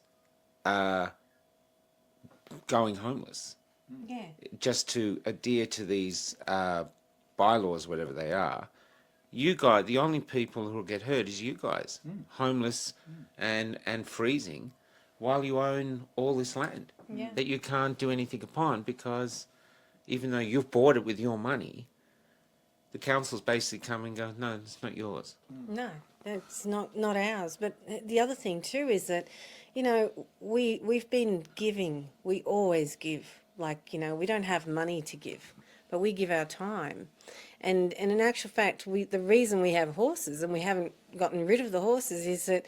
going homeless? Yeah. Just to adhere to these bylaws, whatever they are. You guys, the only people who will get hurt is you guys, homeless and freezing, while you own all this land that you can't do anything upon, because even though you've bought it with your money, the council's basically come and go, no, it's not yours. No, it's not ours. But the other thing too is that, you know, we've been giving. We always give. Like, you know, we don't have money to give, but we give our time. And in actual fact, the reason we have horses and we haven't gotten rid of the horses is that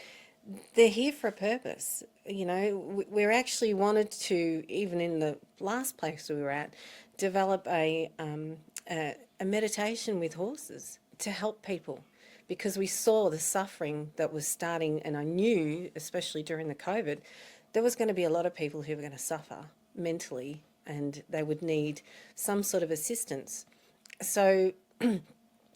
they're here for a purpose. You know, we're actually wanted to, even in the last place we were at, develop a meditation with horses to help people, because we saw the suffering that was starting, and I knew, especially during the COVID, there was going to be a lot of people who were going to suffer mentally and they would need some sort of assistance. So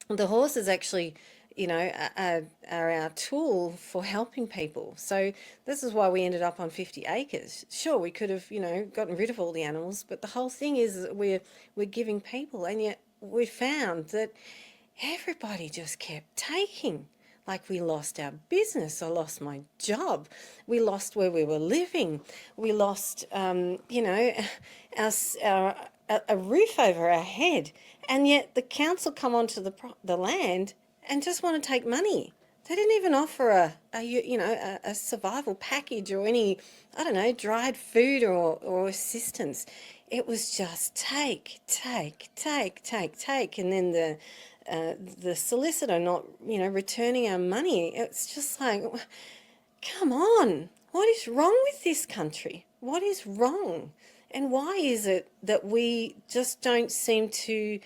the horses actually, you know, are our tool for helping people. So this is why we ended up on 50 acres. Sure, we could have, you know, gotten rid of all the animals, but the whole thing is that we're giving people, and yet we found that everybody just kept taking. Like, we lost our business. I lost my job. We lost where we were living. We lost, you know, a roof over our head. And yet the council come onto the land and just want to take money. They didn't even offer a survival package or any, I don't know, dried food or assistance. It was just take, and then the solicitor not, you know, returning our money. It's just like, come on, what is wrong with this country? What is wrong? And why is it that we just don't seem to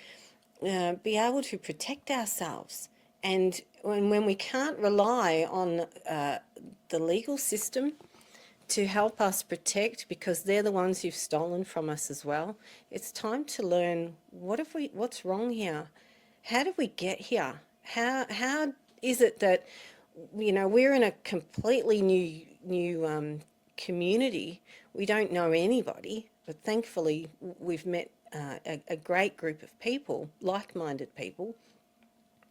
be able to protect ourselves? And when we can't rely on the legal system to help us protect, because they're the ones who've stolen from us as well, it's time to learn, what's wrong here? How did we get here? How is it that, you know, we're in a completely new community? We don't know anybody, but thankfully we've met a great group of people, like-minded people.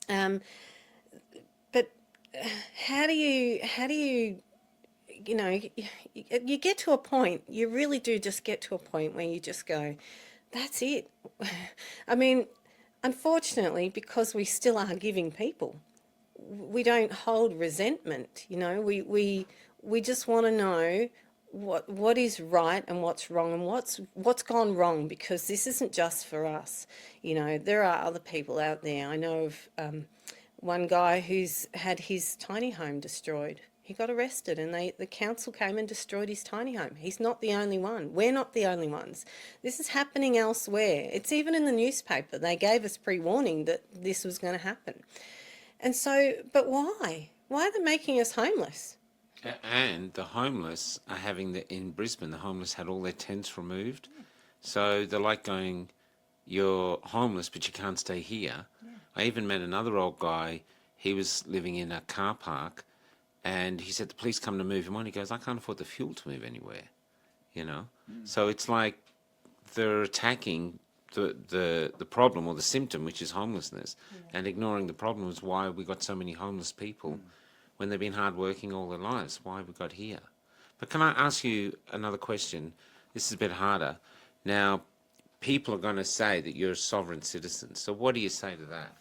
But how do you, you know, you get to a point, you really do just get to a point where you just go, that's it. I mean, unfortunately, because we still are giving people, we don't hold resentment, you know, we just want to know what is right and what's wrong, and what's gone wrong, because this isn't just for us. You know, there are other people out there. I know of one guy who's had his tiny home destroyed. He got arrested, and the council came and destroyed his tiny home. He's not the only one. We're not the only ones. This is happening elsewhere. It's even in the newspaper. They gave us pre-warning that this was going to happen. And so, but why? Why are they making us homeless? And the homeless are having in Brisbane, the homeless had all their tents removed. So they're like going, you're homeless, but you can't stay here. Yeah. I even met another old guy. He was living in a car park, and he said the police come to move him on. He goes, I can't afford the fuel to move anywhere, you know. So it's like they're attacking the problem or the symptom, which is homelessness, and ignoring the problem is why we got so many homeless people when they've been hardworking all their lives. Why we got here? But can I ask you another question? This is a bit harder. Now, people are going to say that you're a sovereign citizen. So what do you say to that?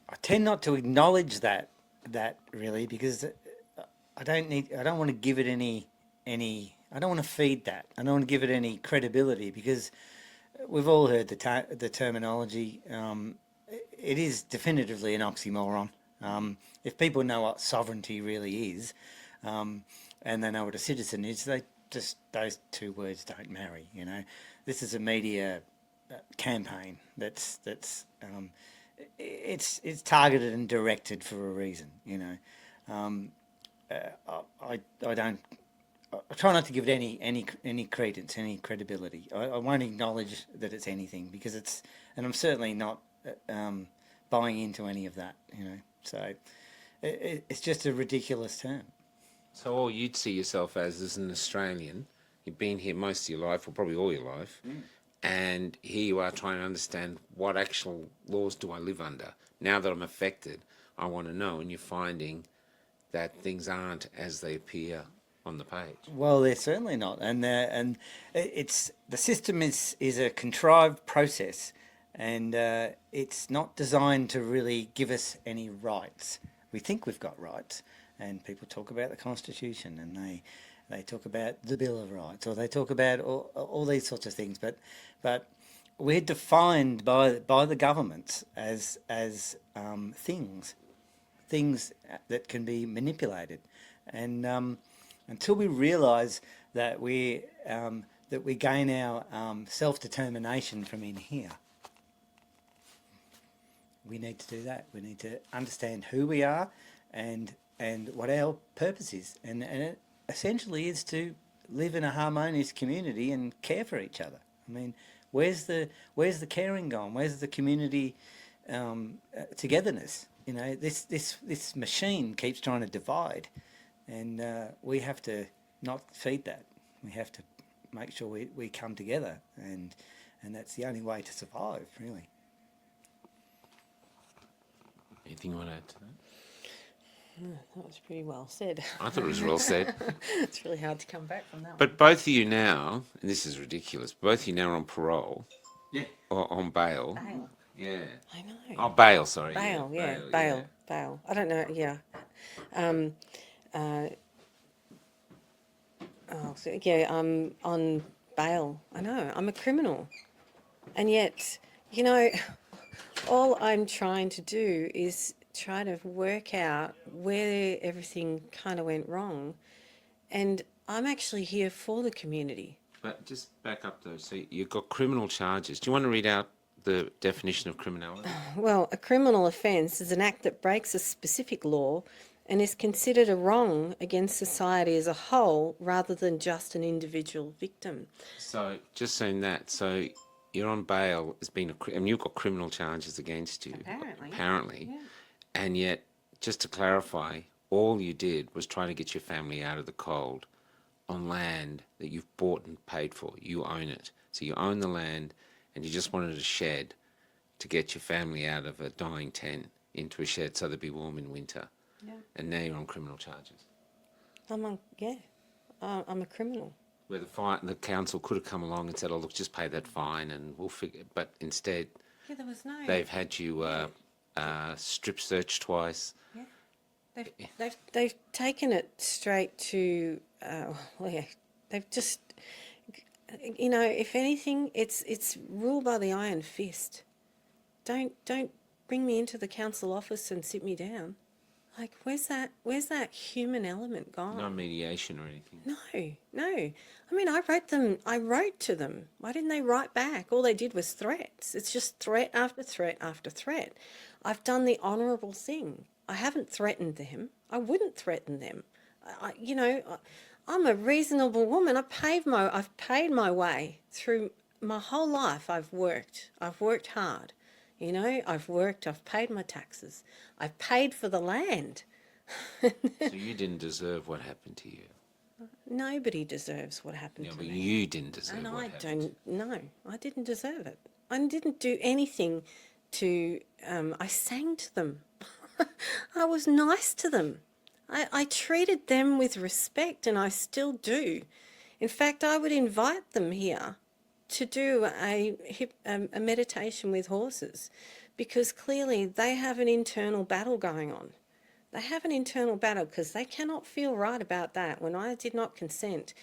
I tend not to acknowledge that really, because I don't want to give it any I don't want to feed that. I don't want to give it any credibility, because we've all heard the terminology. It is definitively an oxymoron. If people know what sovereignty really is, and they know what a citizen is, those two words don't marry. You know, this is a media campaign that's it's targeted and directed for a reason. You know, I try not to give it any credence, any credibility. I won't acknowledge that it's anything, because and I'm certainly not buying into any of that. You know, so it's just a ridiculous term. So all you'd see yourself as an Australian. You've been here most of your life, or probably all your life, and here you are trying to understand what actual laws do I live under. Now that I'm affected, I want to know, and you're finding that things aren't as they appear on the page. Well, they're certainly not, and it's the system is a contrived process, and it's not designed to really give us any rights. We think we've got rights, and people talk about the Constitution, and they talk about the Bill of Rights, or they talk about all these sorts of things, but we're defined by the governments as things that can be manipulated, and until we realise that we gain our self-determination from in here, we need to do that. We need to understand who we are and what our purpose is, and it essentially is to live in a harmonious community and care for each other. I mean, where's the caring gone? Where's the community togetherness? You know, this machine keeps trying to divide, and we have to not feed that. We have to make sure we come together, and that's the only way to survive, really. Anything you want to add to that? That was pretty well said. I thought it was well said. It's really hard to come back from that one. But both of you now, and this is ridiculous, both of you now are on parole. Yeah. Or on bail. Bail. Yeah. I know. Oh, bail, sorry. Bail, yeah, bail. bail. I don't know, yeah. I'm on bail. I know, I'm a criminal. And yet, you know, all I'm trying to do is try to work out where everything kind of went wrong. And I'm actually here for the community. But just back up though. So you've got criminal charges. Do you want to read out the definition of criminality? Well, a criminal offence is an act that breaks a specific law and is considered a wrong against society as a whole rather than just an individual victim. So just saying that. So you're on bail as being and you've got criminal charges against you. Apparently. Yeah. And yet, just to clarify, all you did was try to get your family out of the cold on land that you've bought and paid for. You own it. So you own the land and you just wanted a shed to get your family out of a dying tent into a shed so they'd be warm in winter. Yeah. And now you're on criminal charges. I'm a criminal. Where the council could have come along and said, oh, look, just pay that fine and we'll figure. But instead, Yeah, there was no. they've had you strip searched twice. Yeah. They've taken it straight to. They've just. You know, if anything, it's ruled by the iron fist. Don't bring me into the council office and sit me down. Like, where's that human element gone? No mediation or anything. No. I mean, I wrote to them. Why didn't they write back? All they did was threats. It's just threat after threat after threat. I've done the honourable thing. I haven't threatened them. I wouldn't threaten them. I'm a reasonable woman. I've paid my way through my whole life. I've worked hard. You know, I've paid my taxes. I've paid for the land. So you didn't deserve what happened to you? Nobody deserves what happened to But me. you didn't deserve And what happened. I didn't deserve it. I didn't do anything to, I sang to them. I was nice to them. I treated them with respect, and I still do. In fact, I would invite them here to do a meditation with horses, because clearly they have an internal battle going on. They have an internal battle because they cannot feel right about that. When I did not consent,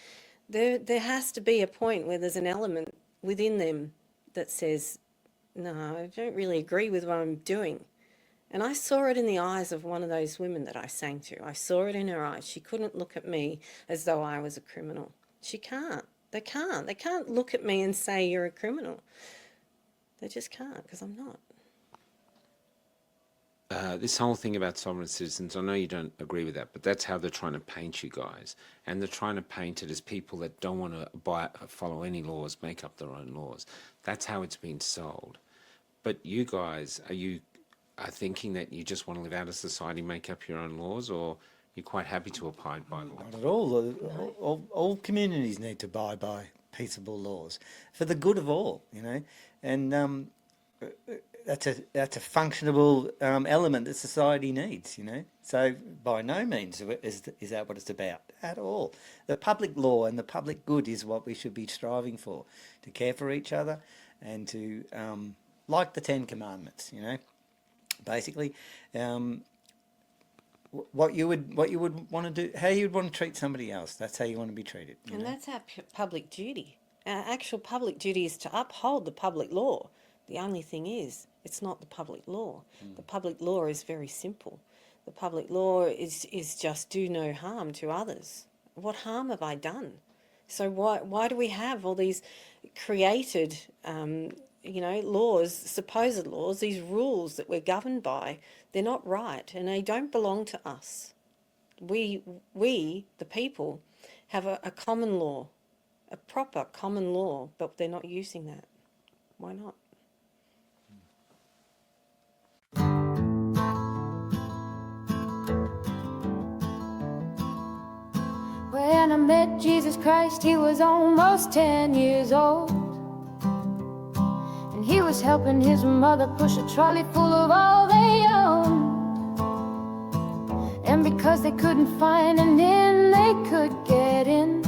there has to be a point where there's an element within them that says, no, I don't really agree with what I'm doing. And I saw it in the eyes of one of those women that I sang to. I saw it in her eyes. She couldn't look at me as though I was a criminal. She can't. They can't. They can't look at me and say you're a criminal. They just can't, because I'm not. This whole thing about sovereign citizens, I know you don't agree with that, but that's how they're trying to paint you guys. And they're trying to paint it as people that don't want to follow any laws, make up their own laws. That's how it's been sold. But you guys, are thinking that you just want to live out of society, make up your own laws, or you're quite happy to abide by laws? Not at all. All communities need to abide by peaceable laws for the good of all, you know. And that's a functionable element that society needs, you know. So by no means is that what it's about at all. The public law and the public good is what we should be striving for, to care for each other and to like the Ten Commandments, you know. Basically, what you would want to do, how you'd want to treat somebody else. That's how you want to be treated. And that's our public duty. Our actual public duty is to uphold the public law. The only thing is, it's not the public law. The public law is very simple. The public law is just do no harm to others. What harm have I done? So why do we have all these created laws, supposed laws, these rules that we're governed by? They're not right, and they don't belong to us. We the people, have a common law, a proper common law, but they're not using that. Why not? When I met Jesus Christ, he was almost 10 years old, and he was helping his mother push a trolley full of all they owned. And because they couldn't find an inn they could get in,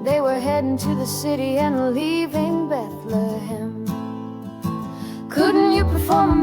they were heading to the city and leaving Bethlehem. Couldn't you perform a